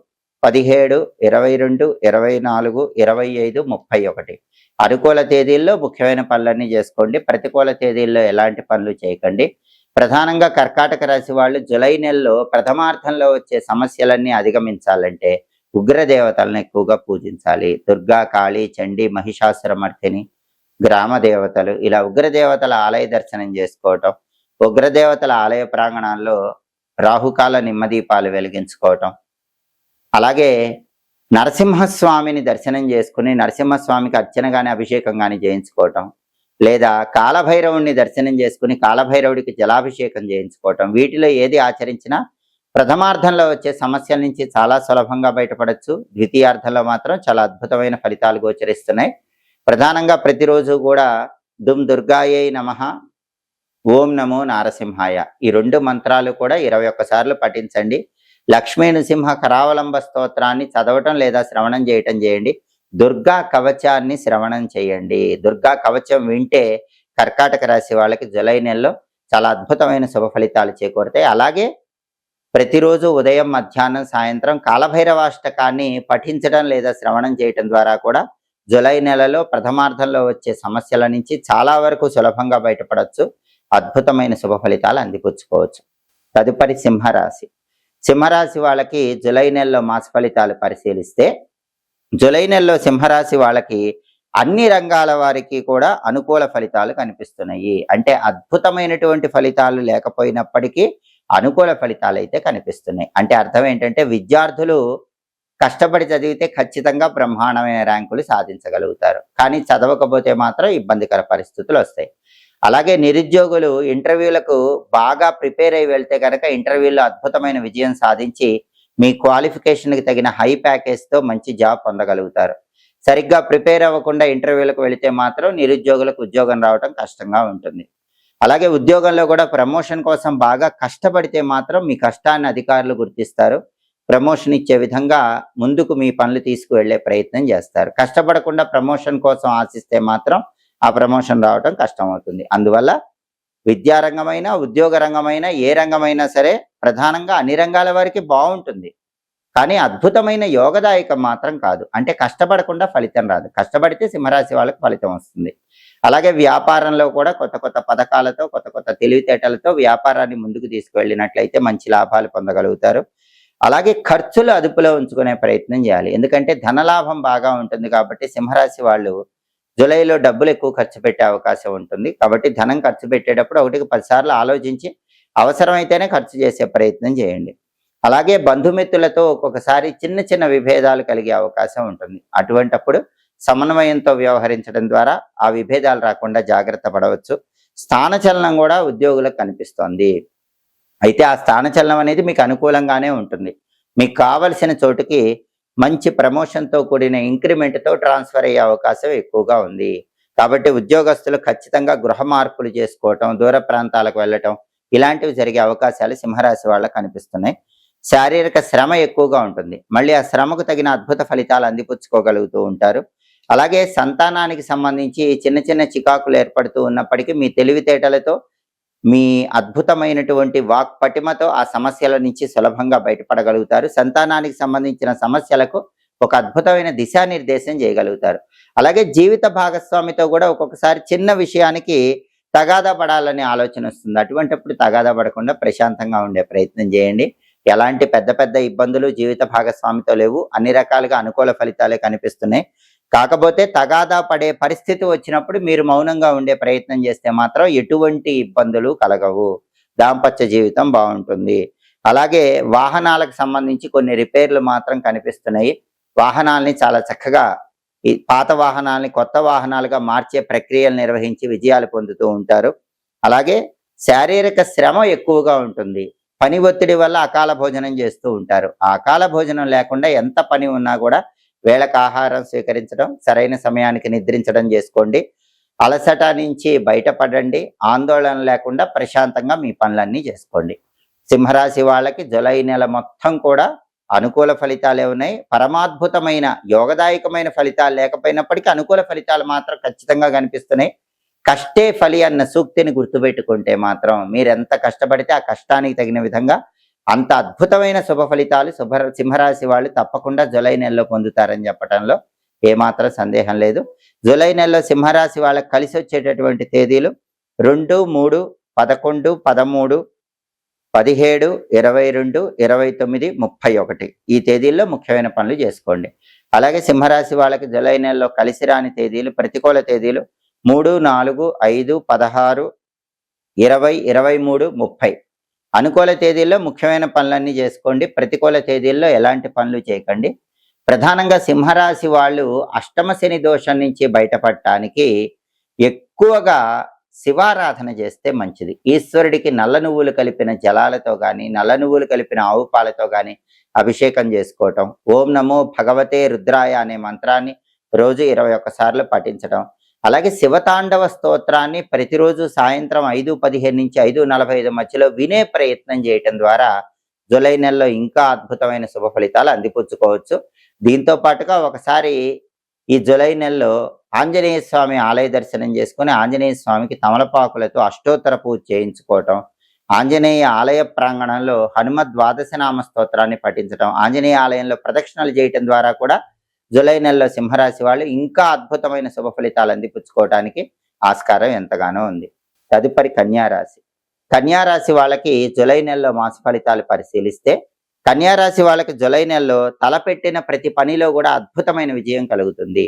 17, 22, 24, 25, 31. అనుకూల తేదీల్లో ముఖ్యమైన పనులన్నీ చేసుకోండి. ప్రతికూల తేదీల్లో ఎలాంటి పనులు చేయకండి. ప్రధానంగా కర్కాటక రాశి వాళ్ళు జూలై నెలలో ప్రథమార్థంలో వచ్చే సమస్యలన్నీ అధిగమించాలంటే ఉగ్రదేవతలను ఎక్కువగా పూజించాలి. దుర్గా, కాళీ, చండీ, మహిషాసురమర్దిని, గ్రామ దేవతలు, ఇలా ఉగ్రదేవతల ఆలయ దర్శనం చేసుకోవటం, ఉగ్రదేవతల ఆలయ ప్రాంగణాల్లో రాహుకాల నిమ్మదీపాలు వెలిగించుకోవటం, అలాగే నరసింహస్వామిని దర్శనం చేసుకుని నరసింహస్వామికి అర్చన కానీ అభిషేకం కానీ చేయించుకోవటం, లేదా కాలభైరవుడిని దర్శనం చేసుకుని కాలభైరవుడికి జలాభిషేకం చేయించుకోవటం, వీటిలో ఏది ఆచరించినా ప్రథమార్థంలో వచ్చే సమస్యల నుంచి చాలా సులభంగా బయటపడచ్చు. ద్వితీయార్థంలో మాత్రం చాలా అద్భుతమైన ఫలితాలు గోచరిస్తున్నాయి. ప్రధానంగా ప్రతిరోజు కూడా దుమ్ దుర్గాయై నమః, ఓం నమో నారసింహాయ ఈ 2 మంత్రాలు కూడా 21 సార్లు పఠించండి. లక్ష్మీ నృసింహ కరావలంబ స్తోత్రాన్ని చదవటం లేదా శ్రవణం చేయటం చేయండి. దుర్గా కవచాన్ని శ్రవణం చేయండి. దుర్గా కవచం వింటే కర్కాటక రాశి వాళ్ళకి జూలై నెలలో చాలా అద్భుతమైన శుభ ఫలితాలు చేకూరుతాయి. అలాగే ప్రతిరోజు ఉదయం, మధ్యాహ్నం, సాయంత్రం కాలభైరవాష్టకాన్ని పఠించడం లేదా శ్రవణం చేయటం ద్వారా కూడా జూలై నెలలో ప్రథమార్థంలో వచ్చే సమస్యల నుంచి చాలా వరకు సులభంగా బయటపడవచ్చు. అద్భుతమైన శుభ ఫలితాలు అందిపుచ్చుకోవచ్చు. తదుపరి సింహరాశి. సింహరాశి వాళ్ళకి జూలై నెలలో మాస ఫలితాలు పరిశీలిస్తే జూలై నెలలో సింహరాశి వాళ్ళకి అన్ని రంగాల వారికి కూడా అనుకూల ఫలితాలు కనిపిస్తున్నాయి. అంటే అద్భుతమైనటువంటి ఫలితాలు లేకపోయినప్పటికీ అనుకూల ఫలితాలు అయితే కనిపిస్తున్నాయి. అంటే అర్థం ఏంటంటే విద్యార్థులు కష్టపడి చదివితే ఖచ్చితంగా బ్రహ్మాండమైన ర్యాంకులు సాధించగలుగుతారు. కానీ చదవకపోతే మాత్రం ఇబ్బందికర పరిస్థితులు వస్తాయి. అలాగే నిరుద్యోగులు ఇంటర్వ్యూలకు బాగా ప్రిపేర్ అయి వెళ్తే కనుక ఇంటర్వ్యూలో అద్భుతమైన విజయం సాధించి మీ క్వాలిఫికేషన్కి తగిన హై ప్యాకేజ్తో మంచి జాబ్ పొందగలుగుతారు. సరిగ్గా ప్రిపేర్ అవ్వకుండా ఇంటర్వ్యూలకు వెళితే మాత్రం నిరుద్యోగులకు ఉద్యోగం రావడం కష్టంగా ఉంటుంది. అలాగే ఉద్యోగంలో కూడా ప్రమోషన్ కోసం బాగా కష్టపడితే మాత్రం మీ కష్టాన్ని అధికారులు గుర్తిస్తారు. ప్రమోషన్ ఇచ్చే విధంగా ముందుకు మీ పనులు తీసుకువెళ్లే ప్రయత్నం చేస్తారు. కష్టపడకుండా ప్రమోషన్ కోసం ఆశిస్తే మాత్రం ఆ ప్రమోషన్ రావడం కష్టం అవుతుంది. అందువల్ల విద్యారంగమైనా, ఉద్యోగ రంగమైనా, ఏ రంగమైనా సరే ప్రధానంగా అన్ని రంగాల వారికి బాగుంటుంది. కానీ అద్భుతమైన యోగదాయకం మాత్రం కాదు. అంటే కష్టపడకుండా ఫలితం రాదు. కష్టపడితే సింహరాశి వాళ్ళకి ఫలితం వస్తుంది. అలాగే వ్యాపారంలో కూడా కొత్త కొత్త పథకాలతో, కొత్త కొత్త తెలివితేటలతో వ్యాపారాన్ని ముందుకు తీసుకువెళ్ళినట్లయితే మంచి లాభాలు పొందగలుగుతారు. అలాగే ఖర్చులు అదుపులో ఉంచుకునే ప్రయత్నం చేయాలి. ఎందుకంటే ధనలాభం బాగా ఉంటుంది కాబట్టి సింహరాశి వాళ్ళు జూలైలో డబ్బులు ఎక్కువ ఖర్చు పెట్టే అవకాశం ఉంటుంది. కాబట్టి ధనం ఖర్చు పెట్టేటప్పుడు 1కి 10 సార్లు ఆలోచించి అవసరమైతేనే ఖర్చు చేసే ప్రయత్నం చేయండి. అలాగే బంధుమిత్రులతో ఒక్కొక్కసారి చిన్న చిన్న విభేదాలు కలిగే అవకాశం ఉంటుంది. అటువంటప్పుడు సమన్వయంతో వ్యవహరించడం ద్వారా ఆ విభేదాలు రాకుండా జాగ్రత్త పడవచ్చు. స్థానచలనం కూడా ఉద్యోగులకు కనిపిస్తోంది. అయితే ఆ స్థానచలనం అనేది మీకు అనుకూలంగానే ఉంటుంది. మీకు కావలసిన చోటుకి మంచి ప్రమోషన్తో కూడిన ఇంక్రిమెంట్తో ట్రాన్స్ఫర్ అయ్యే అవకాశం ఎక్కువగా ఉంది. కాబట్టి ఉద్యోగస్తులు ఖచ్చితంగా గృహ మార్పులు చేసుకోవటం, దూర ప్రాంతాలకు వెళ్ళటం ఇలాంటివి జరిగే అవకాశాలు సింహరాశి వాళ్ళకు కనిపిస్తున్నాయి. శారీరక శ్రమ ఎక్కువగా ఉంటుంది. మళ్ళీ ఆ శ్రమకు తగిన అద్భుత ఫలితాలు అందిపుచ్చుకోగలుగుతూ ఉంటారు. అలాగే సంతానానికి సంబంధించి చిన్న చిన్న చికాకులు ఏర్పడుతూ ఉన్నప్పటికీ మీ తెలివితేటలతో, మీ అద్భుతమైనటువంటి వాక్ పటిమతో ఆ సమస్యల నుంచి సులభంగా బయటపడగలుగుతారు. సంతానానికి సంబంధించిన సమస్యలకు ఒక అద్భుతమైన దిశానిర్దేశం చేయగలుగుతారు. అలాగే జీవిత భాగస్వామితో కూడా ఒక్కొక్కసారి చిన్న విషయానికి తగాదా పడాలనే ఆలోచన వస్తుంది. అటువంటిప్పుడు తగాదా పడకుండా ప్రశాంతంగా ఉండే ప్రయత్నం చేయండి. ఎలాంటి పెద్ద పెద్ద ఇబ్బందులు జీవిత భాగస్వామితో లేవు. అన్ని రకాలుగా అనుకూల ఫలితాలే కనిపిస్తున్నాయి. కాకపోతే తగాదా పడే పరిస్థితి వచ్చినప్పుడు మీరు మౌనంగా ఉండే ప్రయత్నం చేస్తే మాత్రం ఎటువంటి ఇబ్బందులు కలగవు. దాంపత్య జీవితం బాగుంటుంది. అలాగే వాహనాలకు సంబంధించి కొన్ని రిపేర్లు మాత్రం కనిపిస్తున్నాయి. వాహనాల్ని చాలా చక్కగా ఈ పాత వాహనాల్ని కొత్త వాహనాలుగా మార్చే ప్రక్రియలు నిర్వహించి విజయాలు పొందుతూ ఉంటారు. అలాగే శారీరక శ్రమ ఎక్కువగా ఉంటుంది. పని ఒత్తిడి వల్ల అకాల భోజనం చేస్తూ ఉంటారు. ఆ అకాల భోజనం లేకుండా ఎంత పని ఉన్నా కూడా వేళకు ఆహారం స్వీకరించడం, సరైన సమయానికి నిద్రించడం చేసుకోండి. అలసట నుంచి బయటపడండి. ఆందోళన లేకుండా ప్రశాంతంగా మీ పనులన్నీ చేసుకోండి. సింహరాశి వాళ్ళకి జూలై నెల మొత్తం కూడా అనుకూల ఫలితాలే ఉన్నాయి. పరమాద్భుతమైన యోగదాయకమైన ఫలితాలు లేకపోయినప్పటికీ అనుకూల ఫలితాలు మాత్రం ఖచ్చితంగా కనిపిస్తున్నాయి. కష్టే ఫలి అన్న సూక్తిని గుర్తుపెట్టుకుంటే మాత్రం మీరెంత కష్టపడితే ఆ కష్టానికి తగిన విధంగా అంత అద్భుతమైన శుభ ఫలితాలు సింహరాశి వాళ్ళు తప్పకుండా జూలై నెలలో పొందుతారని చెప్పడంలో ఏమాత్రం సందేహం లేదు. జూలై నెలలో సింహరాశి వాళ్ళకి కలిసి వచ్చేటటువంటి తేదీలు 2, 3, 11, 13, 17, 22, 29, 31 ఈ తేదీల్లో ముఖ్యమైన పనులు చేసుకోండి. అలాగే సింహరాశి వాళ్ళకి జూలై నెలలో కలిసి రాని తేదీలు, ప్రతికూల తేదీలు 3, 4, 5, 16, 20, 23, 30. అనుకూల తేదీల్లో ముఖ్యమైన పనులన్నీ చేసుకోండి. ప్రతికూల తేదీల్లో ఎలాంటి పనులు చేయకండి. ప్రధానంగా సింహరాశి వాళ్ళు అష్టమ శని దోషం నుంచి బయటపడటానికి ఎక్కువగా శివారాధన చేస్తే మంచిది. ఈశ్వరుడికి నల్ల నువ్వులు కలిపిన జలాలతో కానీ, నల్ల నువ్వులు కలిపిన ఆవు పాలతో కానీ అభిషేకం చేసుకోవటం, ఓం నమో భగవతే రుద్రాయ అనే మంత్రాన్ని రోజు 21 సార్లు పఠించడం, అలాగే శివతాండవ స్తోత్రాన్ని ప్రతిరోజు సాయంత్రం 5:15 నుంచి 5:45 మధ్యలో వినే ప్రయత్నం చేయటం ద్వారా జూలై నెలలో ఇంకా అద్భుతమైన శుభ ఫలితాలు అందిపుచ్చుకోవచ్చు. దీంతో పాటుగా ఒకసారి ఈ జూలై నెలలో ఆంజనేయ స్వామి ఆలయ దర్శనం చేసుకుని ఆంజనేయ స్వామికి తమలపాకులతో అష్టోత్తర పూజ చేయించుకోవటం, ఆంజనేయ ఆలయ ప్రాంగణంలో హనుమద్ ద్వాదశనామ స్తోత్రాన్ని పఠించడం, ఆంజనేయ ఆలయంలో ప్రదక్షిణలు చేయటం ద్వారా కూడా జూలై నెలలో సింహరాశి వాళ్ళు ఇంకా అద్భుతమైన శుభ ఫలితాలు అందిపుచ్చుకోవడానికి ఆస్కారం ఎంతగానో ఉంది. తదుపరి కన్యారాశి. కన్యారాశి వాళ్ళకి జూలై నెలలో మాస ఫలితాలు పరిశీలిస్తే కన్యారాశి వాళ్ళకి జూలై నెలలో తలపెట్టిన ప్రతి పనిలో కూడా అద్భుతమైన విజయం కలుగుతుంది.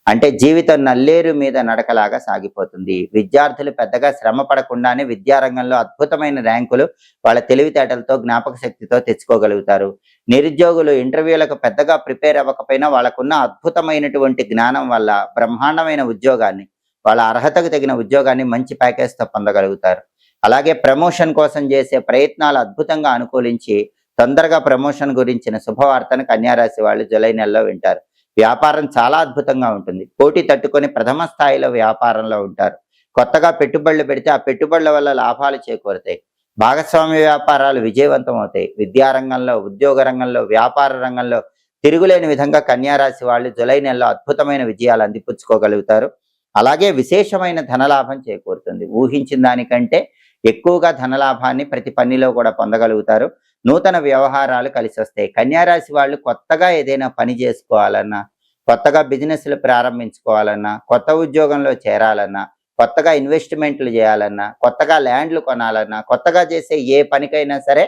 అంటే జీవితం నల్లేరు మీద నడకలాగా సాగిపోతుంది. విద్యార్థులు పెద్దగా శ్రమ పడకుండానే విద్యారంగంలో అద్భుతమైన ర్యాంకులు వాళ్ళ తెలివితేటలతో జ్ఞాపక శక్తితో తెచ్చుకోగలుగుతారు. నిరుద్యోగులు ఇంటర్వ్యూలకు పెద్దగా ప్రిపేర్ అవ్వకపోయినా వాళ్ళకున్న అద్భుతమైనటువంటి జ్ఞానం వల్ల బ్రహ్మాండమైన ఉద్యోగాన్ని, వాళ్ళ అర్హతకు తగిన ఉద్యోగాన్ని మంచి ప్యాకేజ్తో పొందగలుగుతారు. అలాగే ప్రమోషన్ కోసం చేసే ప్రయత్నాలు అద్భుతంగా అనుకూలించి తొందరగా ప్రమోషన్ గురించిన శుభవార్తను కన్యారాశి వాళ్ళు జూలై నెలలో వింటారు. వ్యాపారం చాలా అద్భుతంగా ఉంటుంది. పోటీ తట్టుకొని ప్రథమ స్థాయిలో వ్యాపారంలో ఉంటారు. కొత్తగా పెట్టుబడులు పెడితే ఆ పెట్టుబడుల వల్ల లాభాలు చేకూరుతాయి. భాగస్వామ్య వ్యాపారాలు విజయవంతం అవుతాయి. విద్యారంగంలో, ఉద్యోగ రంగంలో, వ్యాపార రంగంలో తిరుగులేని విధంగా కన్యారాశి వాళ్ళు జూలై నెలలో అద్భుతమైన విజయాలు అందిపుచ్చుకోగలుగుతారు. అలాగే విశేషమైన ధనలాభం చేకూరుతుంది. ఊహించిన దానికంటే ఎక్కువగా ధనలాభాన్ని ప్రతి పనిలో కూడా పొందగలుగుతారు. నూతన వ్యవహారాలు కలిసి వస్తాయి. కన్యారాశి వాళ్ళు కొత్తగా ఏదైనా పని చేసుకోవాలన్నా, కొత్తగా బిజినెస్లు ప్రారంభించుకోవాలన్నా, కొత్త ఉద్యోగంలో చేరాలన్నా, కొత్తగా ఇన్వెస్ట్మెంట్లు చేయాలన్నా, కొత్తగా ల్యాండ్లు కొనాలన్నా, కొత్తగా చేసే ఏ పనికైనా సరే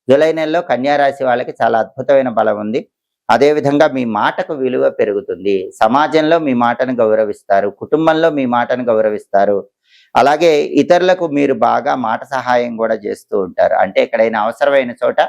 జూలై నెలలో కన్యారాశి వాళ్ళకి చాలా అద్భుతమైన బలం ఉంది. అదేవిధంగా మీ మాటకు విలువ పెరుగుతుంది. సమాజంలో మీ మాటను గౌరవిస్తారు. కుటుంబంలో మీ మాటను గౌరవిస్తారు. అలాగే ఇతరులకు మీరు బాగా మాట సహాయం కూడా చేస్తూ ఉంటారు. అంటే ఎక్కడైనా అవసరమైన చోట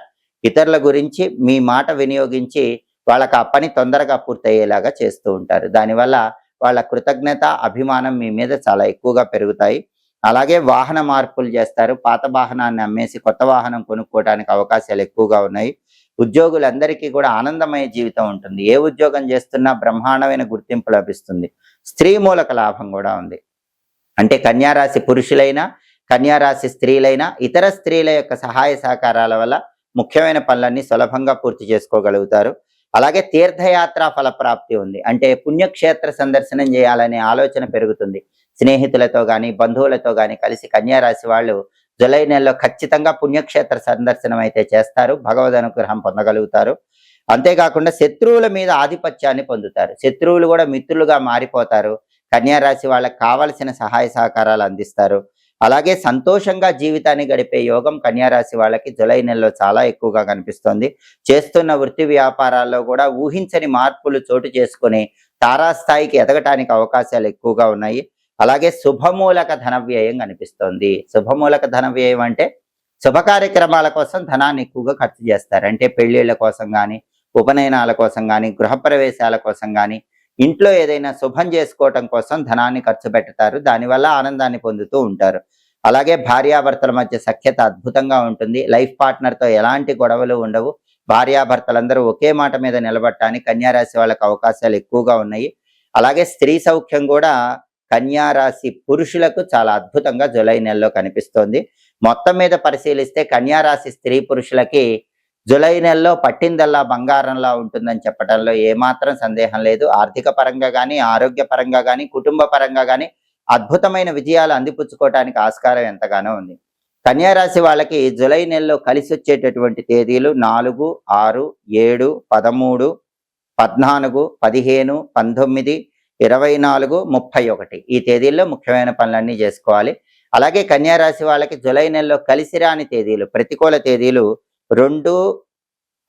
ఇతరుల గురించి మీ మాట వినియోగించి వాళ్ళకి ఆ పని తొందరగా పూర్తయ్యేలాగా చేస్తూ ఉంటారు. దానివల్ల వాళ్ళ కృతజ్ఞత, అభిమానం మీ మీద చాలా ఎక్కువగా పెరుగుతాయి. అలాగే వాహన మార్పులు చేస్తారు. పాత వాహనాన్ని అమ్మేసి కొత్త వాహనం కొనుక్కోవడానికి అవకాశాలు ఎక్కువగా ఉన్నాయి. ఉద్యోగులందరికీ కూడా ఆనందమయ జీవితం ఉంటుంది. ఏ ఉద్యోగం చేస్తున్నా బ్రహ్మాండమైన గుర్తింపు లభిస్తుంది. స్త్రీ మూలక లాభం కూడా ఉంది. అంటే కన్యారాశి పురుషులైనా, కన్యారాశి స్త్రీలైనా ఇతర స్త్రీల యొక్క సహాయ సహకారాల వల్ల ముఖ్యమైన పనులన్నీ సులభంగా పూర్తి చేసుకోగలుగుతారు. అలాగే తీర్థయాత్ర ఫలప్రాప్తి ఉంది. అంటే పుణ్యక్షేత్ర సందర్శనం చేయాలనే ఆలోచన పెరుగుతుంది. స్నేహితులతో కానీ, బంధువులతో కానీ కలిసి కన్యారాశి వాళ్ళు జూలై నెలలో ఖచ్చితంగా పుణ్యక్షేత్ర సందర్శనం అయితే చేస్తారు. భగవద్ అనుగ్రహం పొందగలుగుతారు. అంతేకాకుండా శత్రువుల మీద ఆధిపత్యాన్ని పొందుతారు. శత్రువులు కూడా మిత్రులుగా మారిపోతారు. కన్యారాశి వాళ్ళకి కావలసిన సహాయ సహకారాలు అందిస్తారు. అలాగే సంతోషంగా జీవితాన్ని గడిపే యోగం కన్యా రాశి వాళ్ళకి జూలై నెలలో చాలా ఎక్కువగా కనిపిస్తోంది. చేస్తున్న వృత్తి వ్యాపారాల్లో కూడా ఊహించని మార్పులు చోటు చేసుకొని తారాస్థాయికి ఎదగటానికి అవకాశాలు ఎక్కువగా ఉన్నాయి. అలాగే శుభమూలక ధన వ్యయం కనిపిస్తోంది. శుభమూలక ధన వ్యయం అంటే శుభ కార్యక్రమాల కోసం ధనాన్ని ఎక్కువగా ఖర్చు చేస్తారు. అంటే పెళ్లిళ్ల కోసం కానీ, ఉపనయనాల కోసం కానీ, గృహప్రవేశాల కోసం కానీ, ఇంట్లో ఏదైనా శుభం చేసుకోవటం కోసం ధనాన్ని ఖర్చు పెడతారు. దానివల్ల ఆనందాన్ని పొందుతూ ఉంటారు. అలాగే భార్యాభర్తల మధ్య సఖ్యత అద్భుతంగా ఉంటుంది. లైఫ్ పార్ట్నర్తో ఎలాంటి గొడవలు ఉండవు. భార్యాభర్తలందరూ ఒకే మాట మీద నిలబడటానికి కన్యా రాశి వాళ్ళకి అవకాశాలు ఎక్కువగా ఉన్నాయి. అలాగే స్త్రీ సౌఖ్యం కూడా కన్యా రాశి పురుషులకు చాలా అద్భుతంగా జూలై నెలలో కనిపిస్తోంది. మొత్తం మీద పరిశీలిస్తే కన్యా రాశి స్త్రీ పురుషులకి జూలై నెలలో పట్టిందల్లా బంగారంలా ఉంటుందని చెప్పడంలో ఏమాత్రం సందేహం లేదు. ఆర్థిక పరంగా కానీ, ఆరోగ్య పరంగా కానీ, కుటుంబ పరంగా కానీ అద్భుతమైన విజయాలు అందిపుచ్చుకోవటానికి ఆస్కారం ఎంతగానో ఉంది. కన్యా రాశి వాళ్ళకి జూలై నెలలో కలిసి వచ్చేటటువంటి తేదీలు 4, 6, 7, 13, 14, 15, 19, 24, 31 ఈ తేదీల్లో ముఖ్యమైన పనులన్నీ చేసుకోవాలి. అలాగే కన్యా రాశి వాళ్ళకి జూలై నెలలో కలిసి రాని తేదీలు, ప్రతికూల తేదీలు 2,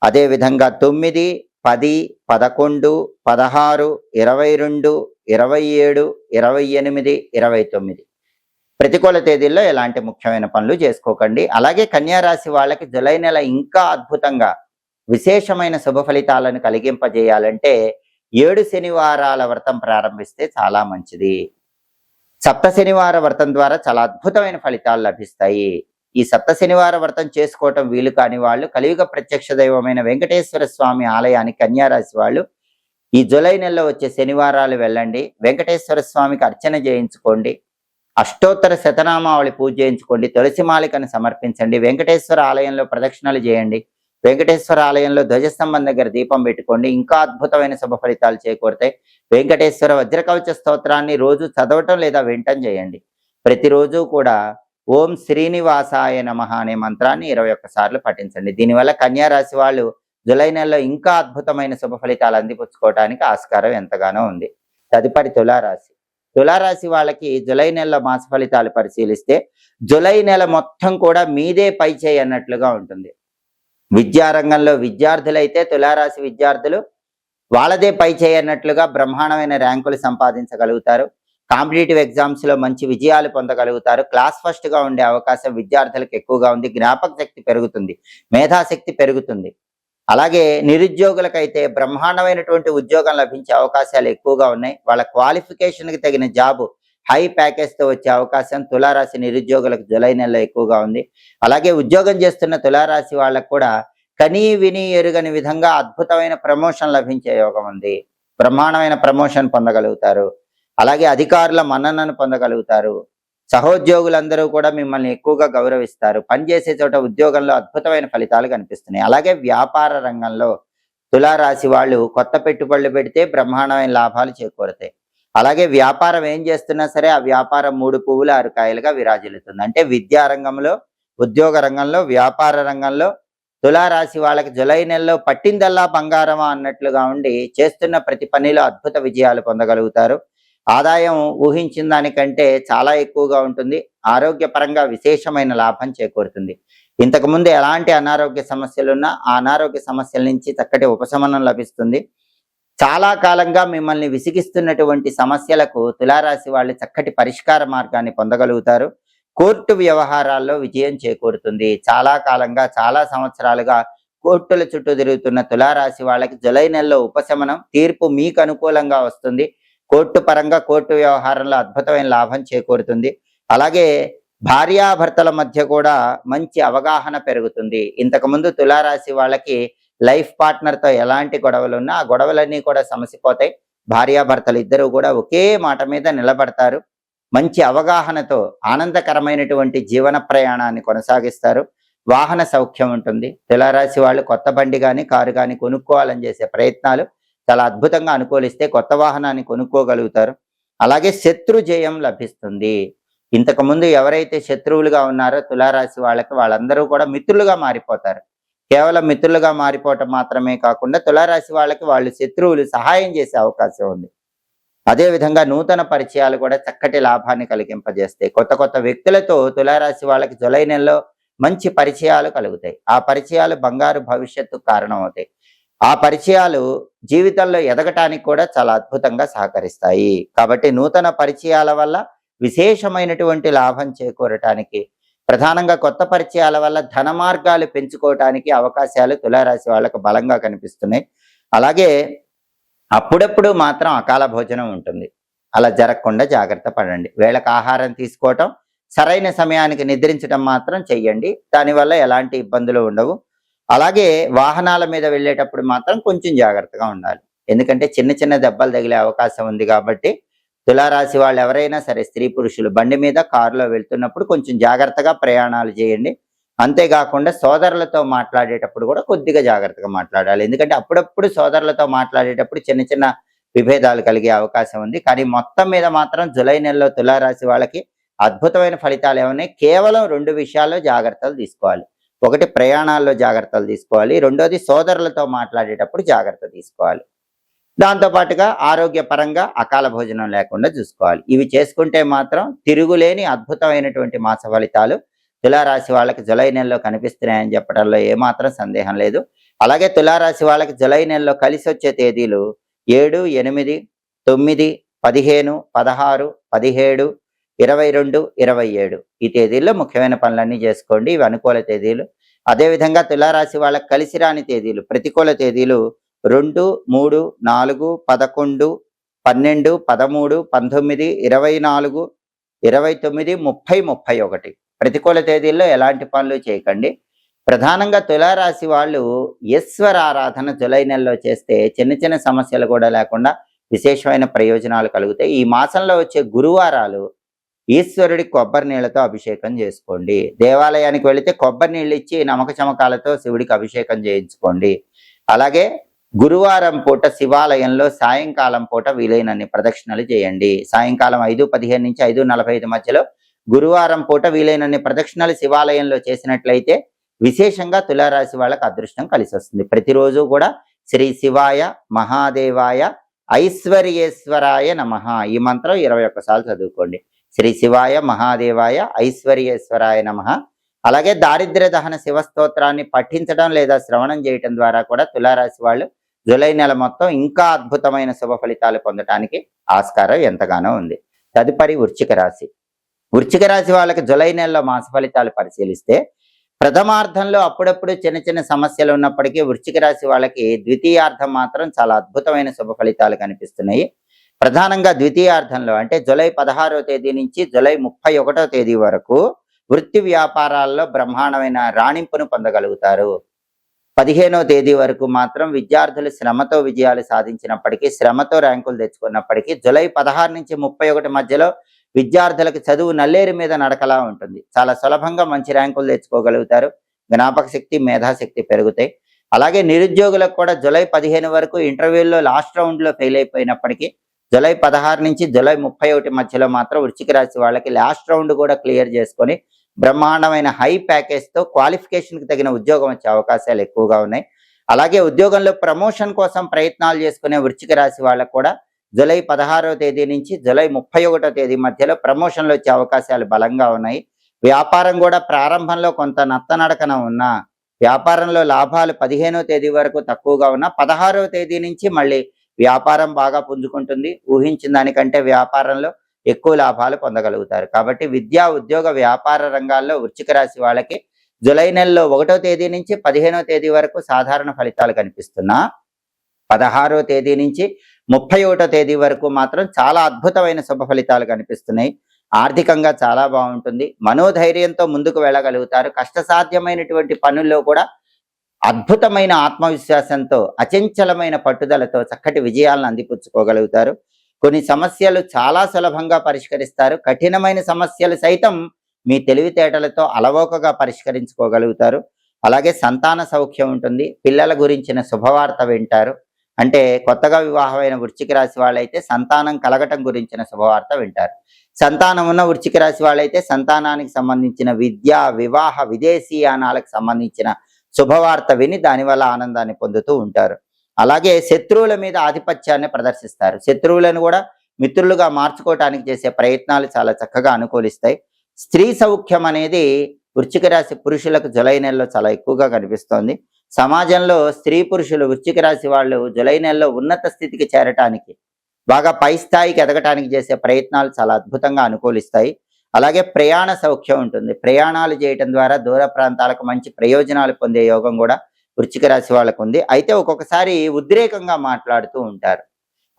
అదేవిధంగా 9, 10, 11, 16, 22, 27, 28, 29 ప్రతికూల తేదీల్లో ఎలాంటి ముఖ్యమైన పనులు చేసుకోకండి. అలాగే కన్యా రాశి వాళ్ళకి జూలై నెల ఇంకా అద్భుతంగా విశేషమైన శుభ ఫలితాలను కలిగింపజేయాలంటే 7 శనివారాల వ్రతం ప్రారంభిస్తే చాలా మంచిది. సప్త శనివార వ్రతం ద్వారా చాలా అద్భుతమైన ఫలితాలు లభిస్తాయి. ఈ సప్త శనివార వ్రతం చేసుకోవటం వీలు కాని వాళ్ళు కలియుగ ప్రత్యక్ష దైవమైన వెంకటేశ్వర స్వామి ఆలయానికి కన్యా రాశి వాళ్ళు ఈ జూలై నెలలో వచ్చే శనివారాలు వెళ్ళండి. వెంకటేశ్వర స్వామికి అర్చన చేయించుకోండి. అష్టోత్తర శతనామావళి పూజ చేయించుకోండి. తులసి మాలికను సమర్పించండి. వెంకటేశ్వర ఆలయంలో ప్రదక్షిణలు చేయండి. వెంకటేశ్వర ఆలయంలో ధ్వజస్తంభం దగ్గర దీపం పెట్టుకోండి. ఇంకా అద్భుతమైన శుభ ఫలితాలు చేకూరుతాయి. వెంకటేశ్వర వజ్రకవచ స్తోత్రాన్ని రోజు చదవటం లేదా వినటం చేయండి. ప్రతిరోజు కూడా ఓం శ్రీనివాసాయ నమః అనే మంత్రాన్ని 21 సార్లు పఠించండి. దీనివల్ల కన్యా రాశి వాళ్ళు జూలై నెలలో ఇంకా అద్భుతమైన శుభ ఫలితాలు అందిపుచ్చుకోవడానికి ఆస్కారం ఎంతగానో ఉంది. తదుపరి తులారాశి. తులారాశి వాళ్ళకి జూలై నెలలో మాస ఫలితాలు పరిశీలిస్తే జూలై నెల మొత్తం కూడా మీదే పై చేయి అన్నట్లుగా ఉంటుంది. విద్యారంగంలో విద్యార్థులైతే తులారాశి విద్యార్థులు వాళ్ళదే పై చేయన్నట్లుగా బ్రహ్మాండమైన ర్యాంకులు సంపాదించగలుగుతారు. కాంపిటేటివ్ ఎగ్జామ్స్ లో మంచి విజయాలు పొందగలుగుతారు. క్లాస్ ఫస్ట్ గా ఉండే అవకాశం విద్యార్థులకు ఎక్కువగా ఉంది. జ్ఞాపక శక్తి పెరుగుతుంది, మేధాశక్తి పెరుగుతుంది. అలాగే నిరుద్యోగులకైతే బ్రహ్మాండమైనటువంటి ఉద్యోగం లభించే అవకాశాలు ఎక్కువగా ఉన్నాయి. వాళ్ళ క్వాలిఫికేషన్కి తగిన జాబు హై ప్యాకేజ్తో వచ్చే అవకాశం తులారాశి నిరుద్యోగులకు జూలై నెలలో ఎక్కువగా ఉంది. అలాగే ఉద్యోగం చేస్తున్న తులారాశి వాళ్ళకు కూడా కనీ విని ఎరుగని విధంగా అద్భుతమైన ప్రమోషన్ లభించే యోగం ఉంది. బ్రహ్మాండమైన ప్రమోషన్ పొందగలుగుతారు. అలాగే అధికారుల మన్ననను పొందగలుగుతారు. సహోద్యోగులందరూ కూడా మిమ్మల్ని ఎక్కువగా గౌరవిస్తారు. పనిచేసే చోట ఉద్యోగంలో అద్భుతమైన ఫలితాలు కనిపిస్తున్నాయి. అలాగే వ్యాపార రంగంలో తులారాశి వాళ్ళు కొత్త పెట్టుబడులు పెడితే బ్రహ్మాండమైన లాభాలు చేకూరుతాయి. అలాగే వ్యాపారం ఏం చేస్తున్నా సరే ఆ వ్యాపారం 3 పువ్వులు 6 కాయలుగా విరాజిల్లుతుంది. అంటే విద్యా రంగంలో, ఉద్యోగ రంగంలో, వ్యాపార రంగంలో తులారాశి వాళ్ళకి జూలై నెలలో పట్టిందల్లా బంగారమా అన్నట్లుగా ఉండి చేస్తున్న ప్రతి పనిలో అద్భుత విజయాలు పొందగలుగుతారు. ఆదాయం ఊహించిన దానికంటే చాలా ఎక్కువగా ఉంటుంది. ఆరోగ్యపరంగా విశేషమైన లాభం చేకూరుతుంది. ఇంతకుముందు ఎలాంటి అనారోగ్య సమస్యలున్నా ఆ అనారోగ్య సమస్యల నుంచి చక్కటి ఉపశమనం లభిస్తుంది. చాలా కాలంగా మిమ్మల్ని విసిగిస్తున్నటువంటి సమస్యలకు తులారాశి వాళ్ళు చక్కటి పరిష్కార మార్గాన్ని పొందగలుగుతారు. కోర్టు వ్యవహారాల్లో విజయం చేకూరుతుంది. చాలా కాలంగా, చాలా సంవత్సరాలుగా కోర్టుల చుట్టూ తిరుగుతున్న తులారాశి వాళ్ళకి జూలై నెలలో ఉపశమనం, తీర్పు మీకు అనుకూలంగా వస్తుంది. కోర్టు పరంగా, కోర్టు వ్యవహారంలో అద్భుతమైన లాభం చేకూరుతుంది. అలాగే భార్యాభర్తల మధ్య కూడా మంచి అవగాహన పెరుగుతుంది. ఇంతకుముందు తులారాశి వాళ్ళకి లైఫ్ పార్ట్నర్తో ఎలాంటి గొడవలు ఉన్నా ఆ గొడవలన్నీ కూడా సమసిపోతాయి. భార్యాభర్తలు ఇద్దరు కూడా ఒకే మాట మీద నిలబడతారు. మంచి అవగాహనతో ఆనందకరమైనటువంటి జీవన ప్రయాణాన్ని కొనసాగిస్తారు. వాహన సౌఖ్యం ఉంటుంది. తులారాశి వాళ్ళు కొత్త బండి కానీ, కారు కానీ కొనుక్కోవాలని చేసే ప్రయత్నాలు చాలా అద్భుతంగా అనుకూలిస్తే కొత్త వాహనాన్ని కొనుక్కోగలుగుతారు. అలాగే శత్రు జయం లభిస్తుంది. ఇంతకుముందు ఎవరైతే శత్రువులుగా ఉన్నారో తులారాశి వాళ్ళందరూ కూడా మిత్రులుగా మారిపోతారు. కేవలం మిత్రులుగా మారిపోవటం మాత్రమే కాకుండా తులారాశి వాళ్ళకి వాళ్ళు శత్రువులు సహాయం చేసే అవకాశం ఉంది. అదేవిధంగా నూతన పరిచయాలు కూడా చక్కటి లాభాన్ని కలిగింపజేస్తాయి. కొత్త కొత్త వ్యక్తులతో తులారాశి వాళ్ళకి జూలై నెలలో మంచి పరిచయాలు కలుగుతాయి. ఆ పరిచయాలు బంగారు భవిష్యత్తుకు కారణమవుతాయి. ఆ పరిచయాలు జీవితంలో ఎదగటానికి కూడా చాలా అద్భుతంగా సహకరిస్తాయి. కాబట్టి నూతన పరిచయాల వల్ల విశేషమైనటువంటి లాభం చేకూరటానికి, ప్రధానంగా కొత్త పరిచయాల వల్ల ధన మార్గాలు పెంచుకోవటానికి అవకాశాలు తులారాశి వాళ్ళకు బలంగా కనిపిస్తున్నాయి. అలాగే అప్పుడప్పుడు మాత్రం అకాల భోజనం ఉంటుంది. అలా జరగకుండా జాగ్రత్త పడండి. వేళకు ఆహారం తీసుకోవటం, సరైన సమయానికి నిద్రించడం మాత్రం చెయ్యండి. దానివల్ల ఎలాంటి ఇబ్బందులు ఉండవు. అలాగే వాహనాల మీద వెళ్ళేటప్పుడు మాత్రం కొంచెం జాగ్రత్తగా ఉండాలి. ఎందుకంటే చిన్న చిన్న దెబ్బలు తగిలే అవకాశం ఉంది కాబట్టి తులారాశి వాళ్ళు ఎవరైనా సరే, స్త్రీ పురుషులు బండి మీద కారులో వెళ్తున్నప్పుడు కొంచెం జాగ్రత్తగా ప్రయాణాలు చేయండి. అంతేకాకుండా సోదరులతో మాట్లాడేటప్పుడు కూడా కొద్దిగా జాగ్రత్తగా మాట్లాడాలి. ఎందుకంటే అప్పుడప్పుడు సోదరులతో మాట్లాడేటప్పుడు చిన్న చిన్న విభేదాలు కలిగే అవకాశం ఉంది. కానీ మొత్తం మీద మాత్రం జూలై నెలలో తులారాశి వాళ్ళకి అద్భుతమైన ఫలితాలు ఏమన్నాయి? కేవలం 2 విషయాల్లో జాగ్రత్తలు తీసుకోవాలి. ఒకటి, ప్రయాణాల్లో జాగ్రత్తలు తీసుకోవాలి. రెండోది, సోదరులతో మాట్లాడేటప్పుడు జాగ్రత్త తీసుకోవాలి. దాంతో పాటుగా ఆరోగ్యపరంగా అకాల భోజనం లేకుండా చూసుకోవాలి. ఇవి చేసుకుంటే మాత్రం తిరుగులేని అద్భుతమైనటువంటి మాస ఫలితాలు తులారాశి వాళ్ళకి జూలై నెలలో కనిపిస్తున్నాయని చెప్పడంలో ఏమాత్రం సందేహం లేదు. అలాగే తులారాశి వాళ్ళకి జూలై నెలలో కలిసి వచ్చే తేదీలు 7, 8, 9, 15, 16, 17, 22, 27 ఈ తేదీల్లో ముఖ్యమైన పనులన్నీ చేసుకోండి. ఇవి అనుకూల తేదీలు. అదేవిధంగా తులారాశి వాళ్ళకి కలిసి రాని తేదీలు, ప్రతికూల తేదీలు 2, 3, 4, 11, 12, 13, 19, 24, 29, 30, 31 ప్రతికూల తేదీల్లో ఎలాంటి పనులు చేయకండి. ప్రధానంగా తులారాశి వాళ్ళు ఈశ్వర ఆరాధన జూలై నెలలో చేస్తే చిన్న చిన్న సమస్యలు కూడా లేకుండా విశేషమైన ప్రయోజనాలు కలుగుతాయి. ఈ మాసంలో వచ్చే గురువారాలు ఈశ్వరుడి కొబ్బరి నీళ్లతో అభిషేకం చేసుకోండి. దేవాలయానికి వెళితే కొబ్బరి నీళ్ళు ఇచ్చి నమక చమకాలతో శివుడికి అభిషేకం చేయించుకోండి. అలాగే గురువారం పూట శివాలయంలో సాయంకాలం పూట వీలైనన్ని ప్రదక్షిణలు చేయండి. సాయంకాలం 5:15 నుంచి 5:45 మధ్యలో గురువారం పూట వీలైనన్ని ప్రదక్షిణలు శివాలయంలో చేసినట్లయితే విశేషంగా తులారాశి వాళ్ళకి అదృష్టం కలిసి వస్తుంది. ప్రతిరోజు కూడా శ్రీ శివాయ మహాదేవాయ ఐశ్వర్యేశ్వరాయ నమః ఈ మంత్రం 21 సార్లు చదువుకోండి. శ్రీ శివాయ మహాదేవాయ ఐశ్వర్యేశ్వరాయ నమః. అలాగే దారిద్ర్య దహన శివస్తోత్రాన్ని పఠించడం లేదా శ్రవణం చేయటం ద్వారా కూడా తులారాశి వాళ్ళు జూలై నెల మొత్తం ఇంకా అద్భుతమైన శుభ ఫలితాలు పొందడానికి ఆస్కారం ఎంతగానో ఉంది. తదుపరి వృశ్చిక రాశి. వృశ్చిక రాశి వాళ్ళకి జూలై నెలలో మాస ఫలితాలు పరిశీలిస్తే ప్రథమార్థంలో అప్పుడప్పుడు చిన్న చిన్న సమస్యలు ఉన్నప్పటికీ వృశ్చిక రాశి వాళ్ళకి ద్వితీయార్థం మాత్రం చాలా అద్భుతమైన శుభ ఫలితాలు కనిపిస్తున్నాయి. ప్రధానంగా ద్వితీయార్థంలో అంటే జూలై 16వ తేదీ నుంచి జూలై 31వ తేదీ వరకు వృత్తి వ్యాపారాల్లో బ్రహ్మాండమైన రాణింపును పొందగలుగుతారు. 15వ తేదీ వరకు మాత్రం విద్యార్థులు శ్రమతో విజయాలు సాధించినప్పటికీ, శ్రమతో ర్యాంకులు తెచ్చుకున్నప్పటికీ జూలై 16 నుంచి 31 మధ్యలో విద్యార్థులకు చదువు నల్లేరు మీద నడకలా ఉంటుంది. చాలా సులభంగా మంచి ర్యాంకులు తెచ్చుకోగలుగుతారు. జ్ఞాపక శక్తి, మేధాశక్తి పెరుగుతాయి. అలాగే నిరుద్యోగులకు కూడా జూలై 15 వరకు ఇంటర్వ్యూల్లో లాస్ట్ రౌండ్లో ఫెయిల్ అయిపోయినప్పటికీ జూలై 16 నుంచి జూలై 31 మధ్యలో మాత్రం వృశ్చిక రాశి వాళ్ళకి లాస్ట్ రౌండ్ కూడా క్లియర్ చేసుకొని బ్రహ్మాండమైన హై ప్యాకేజ్తో క్వాలిఫికేషన్కి తగిన ఉద్యోగం వచ్చే అవకాశాలు ఎక్కువగా ఉన్నాయి. అలాగే ఉద్యోగంలో ప్రమోషన్ కోసం ప్రయత్నాలు చేసుకునే వృశ్చిక రాశి వాళ్ళకు కూడా జూలై 16వ తేదీ నుంచి జూలై 31వ తేదీ మధ్యలో ప్రమోషన్లు వచ్చే అవకాశాలు బలంగా ఉన్నాయి. వ్యాపారం కూడా ప్రారంభంలో కొంత నత్తనడకన ఉన్నా వ్యాపారంలో లాభాలు 15వ తేదీ వరకు తక్కువగా ఉన్నా 16వ తేదీ నుంచి మళ్ళీ వ్యాపారం బాగా పుంజుకుంటుంది. ఊహించిన దానికంటే వ్యాపారంలో ఎక్కువ లాభాలు పొందగలుగుతారు. కాబట్టి విద్యా, ఉద్యోగ, వ్యాపార రంగాల్లో వృశ్చిక రాశి వాళ్ళకి జూలై నెలలో 1వ తేదీ నుంచి 15వ తేదీ వరకు సాధారణ ఫలితాలు కనిపిస్తున్నా 16వ తేదీ నుంచి 31వ తేదీ వరకు మాత్రం చాలా అద్భుతమైన శుభ ఫలితాలు కనిపిస్తున్నాయి. ఆర్థికంగా చాలా బాగుంటుంది. మనోధైర్యంతో ముందుకు వెళ్ళగలుగుతారు. కష్టసాధ్యమైనటువంటి పనుల్లో కూడా అద్భుతమైన ఆత్మవిశ్వాసంతో, అచంచలమైన పట్టుదలతో చక్కటి విజయాలను అందిపుచ్చుకోగలుగుతారు. కొన్ని సమస్యలు చాలా సులభంగా పరిష్కరిస్తారు. కఠినమైన సమస్యలు సైతం మీ తెలివితేటలతో అలవోకగా పరిష్కరించుకోగలుగుతారు. అలాగే సంతాన సౌఖ్యం ఉంటుంది. పిల్లల గురించిన శుభవార్త వింటారు. అంటే కొత్తగా వివాహమైన వృశ్చిక రాశి వాళ్ళైతే సంతానం కలగటం గురించిన శుభవార్త వింటారు. సంతానం ఉన్న వృశ్చిక రాశి వాళ్ళైతే సంతానానికి సంబంధించిన విద్య, వివాహ, విదేశీయానాలకు సంబంధించిన శుభవార్త విని దానివల్ల ఆనందాన్ని పొందుతూ ఉంటారు. అలాగే శత్రువుల మీద ఆధిపత్యాన్ని ప్రదర్శిస్తారు. శత్రువులను కూడా మిత్రులుగా మార్చుకోవటానికి చేసే ప్రయత్నాలు చాలా చక్కగా అనుకూలిస్తాయి. స్త్రీ సౌఖ్యం అనేది వృశ్చిక రాశి పురుషులకు జూలై నెలలో చాలా ఎక్కువగా కనిపిస్తోంది. సమాజంలో స్త్రీ పురుషులు వృశ్చిక రాశి వాళ్ళు జూలై నెలలో ఉన్నత స్థితికి చేరటానికి, బాగా పై స్థాయికి ఎదగటానికి చేసే ప్రయత్నాలు చాలా అద్భుతంగా అనుకూలిస్తాయి. అలాగే ప్రయాణ సౌఖ్యం ఉంటుంది. ప్రయాణాలు చేయటం ద్వారా దూర ప్రాంతాలకు మంచి ప్రయోజనాలు పొందే యోగం కూడా వృశ్చిక రాశి వాళ్ళకు ఉంది. అయితే ఒక్కొక్కసారి ఉద్రేకంగా మాట్లాడుతూ ఉంటారు.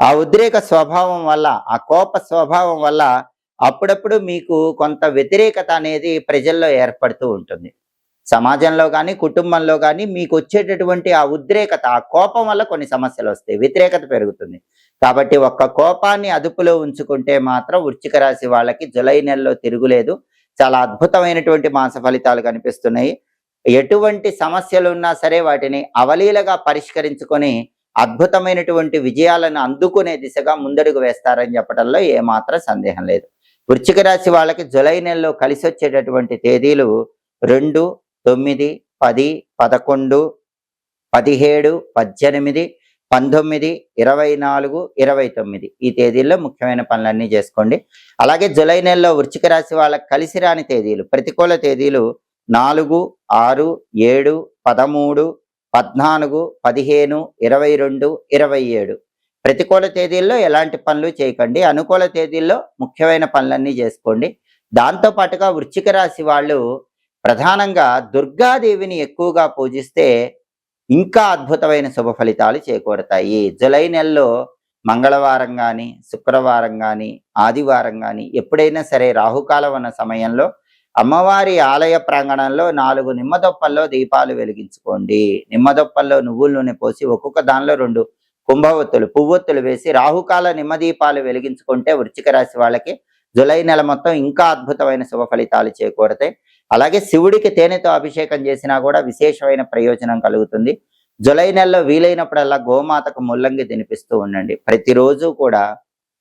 ఆ ఉద్రేక స్వభావం వల్ల, ఆ కోప స్వభావం వల్ల అప్పుడప్పుడు మీకు కొంత వ్యతిరేకత అనేది ప్రజల్లో ఏర్పడుతూ ఉంటుంది. సమాజంలో కానీ, కుటుంబంలో కానీ మీకు వచ్చేటటువంటి ఆ ఉద్రేకత, ఆ కోపం వల్ల కొన్ని సమస్యలు వస్తాయి, వ్యతిరేకత పెరుగుతుంది. కాబట్టి ఒక్క కోపాన్ని అదుపులో ఉంచుకుంటే మాత్రం వృశ్చిక రాశి వాళ్ళకి జూలై నెలలో తిరుగులేదు. చాలా అద్భుతమైనటువంటి మాస ఫలితాలు కనిపిస్తున్నాయి. ఎటువంటి సమస్యలు ఉన్నా సరే వాటిని అవలీలగా పరిష్కరించుకొని అద్భుతమైనటువంటి విజయాలను అందుకునే దిశగా ముందడుగు వేస్తారని చెప్పడంలో ఏమాత్రం సందేహం లేదు. వృశ్చిక రాశి వాళ్ళకి జూలై నెలలో కలిసి వచ్చేటటువంటి తేదీలు 2, 9, 10, 11, 17, 18, 19, 24, 29 ఈ తేదీల్లో ముఖ్యమైన పనులన్నీ చేసుకోండి. అలాగే జూలై నెలలో వృశ్చిక రాశి వాళ్ళకి కలిసి రాని తేదీలు, ప్రతికూల తేదీలు 4, 6, 7, 13, 14, 15, 22, 27. ప్రతికూల తేదీల్లో ఎలాంటి పనులు చేయకండి. అనుకూల తేదీల్లో ముఖ్యమైన పనులన్నీ చేసుకోండి. దాంతో పాటుగా వృశ్చిక రాశి వాళ్ళు ప్రధానంగా దుర్గాదేవిని ఎక్కువగా పూజిస్తే ఇంకా అద్భుతమైన శుభ ఫలితాలు చేకూరతాయి. జూలై నెలలో మంగళవారం కానీ, శుక్రవారం కానీ, ఆదివారం కానీ ఎప్పుడైనా సరే రాహుకాలం ఉన్న సమయంలో అమ్మవారి ఆలయ ప్రాంగణంలో 4 నిమ్మదొప్పల్లో దీపాలు వెలిగించుకోండి. నిమ్మదొప్పల్లో నువ్వుల నూనె పోసి ఒక్కొక్క దానిలో 2 కుంభవత్తులు, పువ్వొత్తులు వేసి రాహుకాల నిమ్మదీపాలు వెలిగించుకుంటే వృశ్చిక రాశి వాళ్ళకి జూలై నెల మొత్తం ఇంకా అద్భుతమైన శుభ ఫలితాలు చేకూరతాయి. అలాగే శివుడికి తేనెతో అభిషేకం చేసినా కూడా విశేషమైన ప్రయోజనం కలుగుతుంది. జూలై నెలలో వీలైనప్పుడల్లా గోమాతకు ముల్లంగి తినిపిస్తూ ఉండండి. ప్రతిరోజు కూడా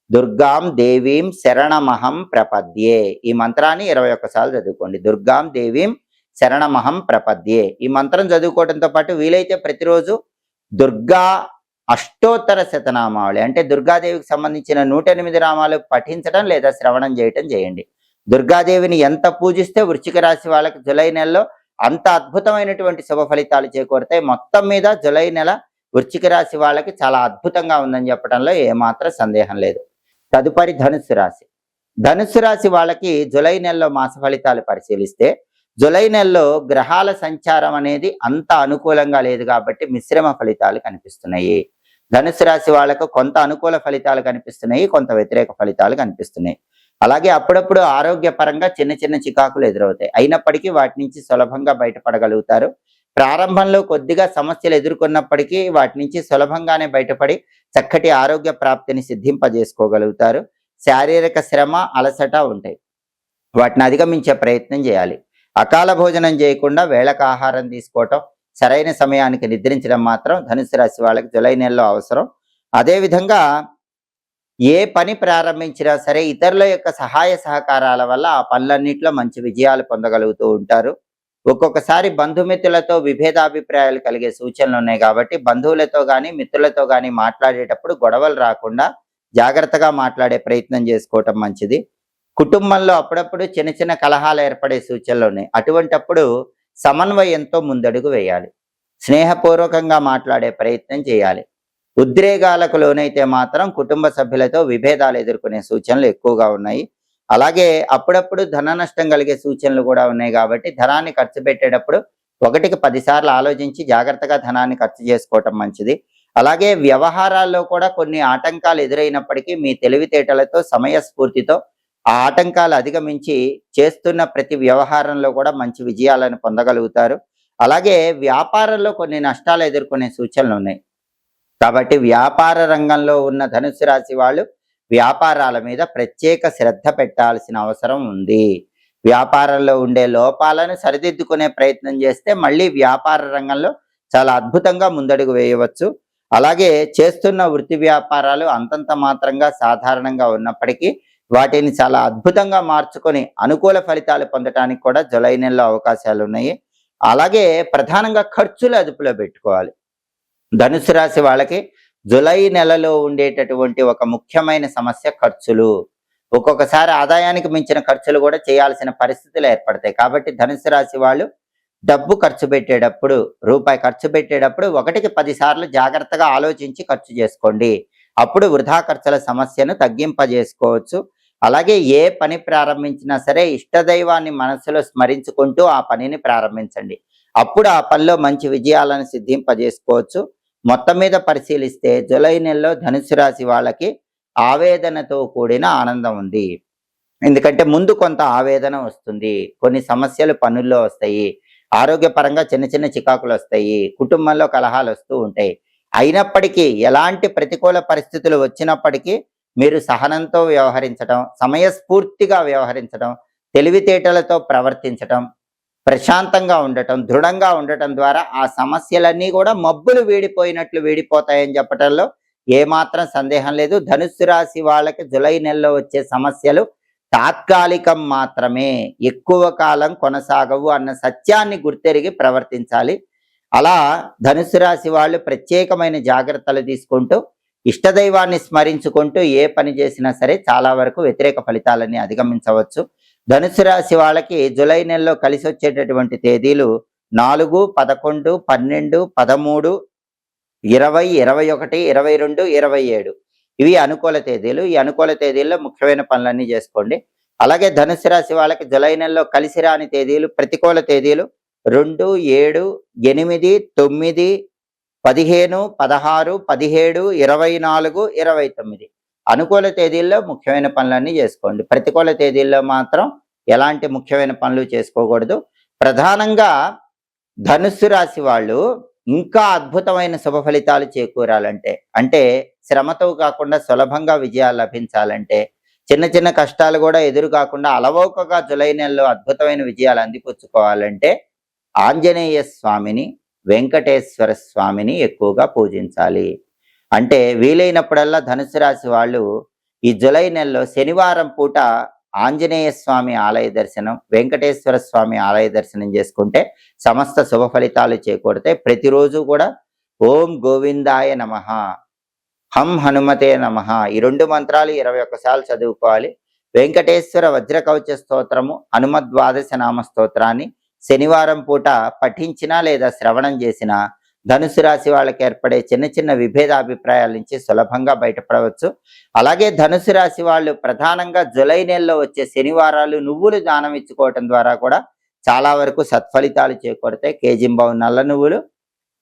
దుర్గాం దేవీం శరణమహం ప్రపద్యే ఈ మంత్రాన్ని 21 సార్లు చదువుకోండి. దుర్గాం దేవీం శరణమహం ప్రపద్యే ఈ మంత్రం చదువుకోవడంతో పాటు వీలైతే ప్రతిరోజు దుర్గా అష్టోత్తర శతనామావళి అంటే దుర్గాదేవికి సంబంధించిన 108 నామాలు పఠించడం లేదా శ్రవణం చేయటం చేయండి. దుర్గాదేవిని ఎంత పూజిస్తే వృశ్చిక రాశి వాళ్ళకి జూలై నెలలో అంత అద్భుతమైనటువంటి శుభ ఫలితాలు చేకూరుతాయి. మొత్తం మీద జూలై నెల వృశ్చిక రాశి వాళ్ళకి చాలా అద్భుతంగా ఉందని చెప్పడంలో ఏమాత్రం సందేహం లేదు. తదుపరి ధనుస్సు రాశి. ధనుస్సు రాశి వాళ్ళకి జూలై నెలలో మాస ఫలితాలు పరిశీలిస్తే జూలై నెలలో గ్రహాల సంచారం అనేది అంత అనుకూలంగా లేదు కాబట్టి మిశ్రమ ఫలితాలు కనిపిస్తున్నాయి. ధనుస్సు రాశి వాళ్ళకు కొంత అనుకూల ఫలితాలు కనిపిస్తున్నాయి, కొంత వ్యతిరేక ఫలితాలు కనిపిస్తున్నాయి. అలాగే అప్పుడప్పుడు ఆరోగ్యపరంగా చిన్న చిన్న చికాకులు ఎదురవుతాయి. అయినప్పటికీ వాటి నుంచి సులభంగా బయటపడగలుగుతారు. ప్రారంభంలో కొద్దిగా సమస్యలు ఎదుర్కొన్నప్పటికీ వాటి నుంచి సులభంగానే బయటపడి చక్కటి ఆరోగ్య ప్రాప్తిని సిద్ధింపజేసుకోగలుగుతారు. శారీరక శ్రమ, అలసట ఉంటాయి. వాటిని అధిగమించే ప్రయత్నం చేయాలి. అకాల భోజనం చేయకుండా వేళకు ఆహారం తీసుకోవటం, సరైన సమయానికి నిద్రించడం మాత్రం ధనుసు రాశి వాళ్ళకి జూలై నెలలో అవసరం. అదేవిధంగా ఏ పని ప్రారంభించినా సరే ఇతరుల యొక్క సహాయ సహకారాల వల్ల ఆ పనులన్నింటిలో మంచి విజయాలు పొందగలుగుతూ ఉంటారు. ఒక్కొక్కసారి బంధుమిత్రులతో విభేదాభిప్రాయాలు కలిగే సూచనలు ఉన్నాయి కాబట్టి బంధువులతో కానీ మిత్రులతో కానీ మాట్లాడేటప్పుడు గొడవలు రాకుండా జాగ్రత్తగా మాట్లాడే ప్రయత్నం చేసుకోవటం మంచిది. కుటుంబంలో అప్పుడప్పుడు చిన్న చిన్న కలహాలు ఏర్పడే సూచనలు ఉన్నాయి. అటువంటప్పుడు సమన్వయంతో ముందడుగు వేయాలి. స్నేహపూర్వకంగా మాట్లాడే ప్రయత్నం చేయాలి. ఉద్రేగాలకు లోనైతే మాత్రం కుటుంబ సభ్యులతో విభేదాలు ఎదుర్కొనే సూచనలు ఎక్కువగా ఉన్నాయి. అలాగే అప్పుడప్పుడు ధన నష్టం కలిగే సూచనలు కూడా ఉన్నాయి కాబట్టి ధనాన్ని ఖర్చు పెట్టేటప్పుడు 1కి 10 సార్లు ఆలోచించి జాగ్రత్తగా ధనాన్ని ఖర్చు చేసుకోవటం మంచిది. అలాగే వ్యవహారాల్లో కూడా కొన్ని ఆటంకాలు ఎదురైనప్పటికీ మీ తెలివితేటలతో, సమయస్ఫూర్తితో ఆ ఆటంకాలు అధిగమించి చేస్తున్న ప్రతి వ్యవహారంలో కూడా మంచి విజయాలను పొందగలుగుతారు. అలాగే వ్యాపారంలో కొన్ని నష్టాలు ఎదుర్కొనే సూచనలు ఉన్నాయి కాబట్టి వ్యాపార రంగంలో ఉన్న ధనుసు రాశి వాళ్ళు వ్యాపారాల మీద ప్రత్యేక శ్రద్ధ పెట్టాల్సిన అవసరం ఉంది. వ్యాపారంలో ఉండే లోపాలను సరిదిద్దుకునే ప్రయత్నం చేస్తే మళ్ళీ వ్యాపార రంగంలో చాలా అద్భుతంగా ముందడుగు వేయవచ్చు. అలాగే చేస్తున్న వృత్తి వ్యాపారాలు అంతంత మాత్రంగా సాధారణంగా ఉన్నప్పటికీ వాటిని చాలా అద్భుతంగా మార్చుకొని అనుకూల ఫలితాలు పొందడానికి కూడా జూలై నెలలో అవకాశాలు ఉన్నాయి. అలాగే ప్రధానంగా ఖర్చులు అదుపులో పెట్టుకోవాలి. ధనుసు రాశి వాళ్ళకి జూలై నెలలో ఉండేటటువంటి ఒక ముఖ్యమైన సమస్య ఖర్చులు. ఒక్కొక్కసారి ఆదాయానికి మించిన ఖర్చులు కూడా చేయాల్సిన పరిస్థితులు ఏర్పడతాయి. కాబట్టి ధనుసు రాశి వాళ్ళు డబ్బు ఖర్చు పెట్టేటప్పుడు, రూపాయి ఖర్చు పెట్టేటప్పుడు 1కి 10 సార్లు జాగ్రత్తగా ఆలోచించి ఖర్చు చేసుకోండి. అప్పుడు వృధా ఖర్చుల సమస్యను తగ్గింపజేసుకోవచ్చు. అలాగే ఏ పని ప్రారంభించినా సరే ఇష్టదైవాన్ని మనసులో స్మరించుకుంటూ ఆ పనిని ప్రారంభించండి. అప్పుడు ఆ పనిలో మంచి విజయాలను సిద్ధింపజేసుకోవచ్చు. మొత్తం మీద పరిశీలిస్తే జూలై నెలలో ధనుసు రాశి వాళ్ళకి ఆవేదనతో కూడిన ఆనందం ఉంది. ఎందుకంటే ముందు కొంత ఆవేదన వస్తుంది, కొన్ని సమస్యలు పనుల్లో వస్తాయి, ఆరోగ్యపరంగా చిన్న చిన్న చికాకులు వస్తాయి, కుటుంబంలో కలహాలు వస్తూ ఉంటాయి. అయినప్పటికీ ఎలాంటి ప్రతికూల పరిస్థితులు వచ్చినప్పటికీ మీరు సహనంతో వ్యవహరించడం, సమయస్ఫూర్తిగా వ్యవహరించడం, తెలివితేటలతో ప్రవర్తించడం, ప్రశాంతంగా ఉండటం, దృఢంగా ఉండటం ద్వారా ఆ సమస్యలన్నీ కూడా మబ్బులు వీడిపోయినట్లు వీడిపోతాయని చెప్పటంలో ఏమాత్రం సందేహం లేదు. ధనుస్సు రాశి వాళ్ళకి జూలై నెలలో వచ్చే సమస్యలు తాత్కాలికం మాత్రమే, ఎక్కువ కాలం కొనసాగవు అన్న సత్యాన్ని గుర్తెరిగి ప్రవర్తించాలి. అలా ధనుసు రాశి వాళ్ళు ప్రత్యేకమైన జాగ్రత్తలు తీసుకుంటూ ఇష్టదైవాన్ని స్మరించుకుంటూ ఏ పని చేసినా సరే చాలా వరకు వ్యతిరేక ఫలితాలని అధిగమించవచ్చు. ధనుసు రాశి వాళ్ళకి జూలై నెలలో కలిసి వచ్చేటటువంటి తేదీలు 4, 11, 12, 13, 20, 21, 22, 27. ఇవి అనుకూల తేదీలు. ఈ అనుకూల తేదీల్లో ముఖ్యమైన పనులన్నీ చేసుకోండి. అలాగే ధనుసు రాశి వాళ్ళకి జూలై నెలలో కలిసి రాని తేదీలు, ప్రతికూల తేదీలు 2, 7, 8, 9, 15, 16, 17, 24, 29. అనుకూల తేదీల్లో ముఖ్యమైన పనులన్నీ చేసుకోండి. ప్రతికూల తేదీల్లో మాత్రం ఎలాంటి ముఖ్యమైన పనులు చేసుకోకూడదు. ప్రధానంగా ధనుస్సు రాశి వాళ్ళు ఇంకా అద్భుతమైన శుభ ఫలితాలు చేకూరాలంటే, అంటే శ్రమతో కాకుండా సులభంగా విజయాలు లభించాలంటే, చిన్న చిన్న కష్టాలు కూడా ఎదురు కాకుండా అలవోకగా జూలై నెలలో అద్భుతమైన విజయాలు అందిపుచ్చుకోవాలంటే ఆంజనేయ స్వామిని, వెంకటేశ్వర స్వామిని ఎక్కువగా పూజించాలి. అంటే వీలైనప్పుడల్లా ధనుసు రాశి వాళ్ళు ఈ జూలై నెలలో శనివారం పూట ఆంజనేయ స్వామి ఆలయ దర్శనం, వెంకటేశ్వర స్వామి ఆలయ దర్శనం చేసుకుంటే సమస్త శుభ ఫలితాలు చేకూడతాయి. ప్రతిరోజు కూడా ఓం గోవిందాయ నమః, హం హనుమతే నమః ఈ 2 మంత్రాలు 21 సార్లు చదువుకోవాలి. వెంకటేశ్వర వజ్రకవచ స్తోత్రము, హనుమద్వాదశ నామ స్తోత్రాన్ని శనివారం పూట పఠించినా లేదా శ్రవణం చేసినా ధనుసు రాశి వాళ్ళకి ఏర్పడే చిన్న చిన్న విభేదాభిప్రాయాల నుంచి సులభంగా బయటపడవచ్చు. అలాగే ధనుసు రాశి వాళ్ళు ప్రధానంగా జూలై నెలలో వచ్చే శనివారాలు నువ్వులు దానం ఇచ్చుకోవటం ద్వారా కూడా చాలా వరకు సత్ఫలితాలు చేకూరతాయి. కేజింబావు నల్ల నువ్వులు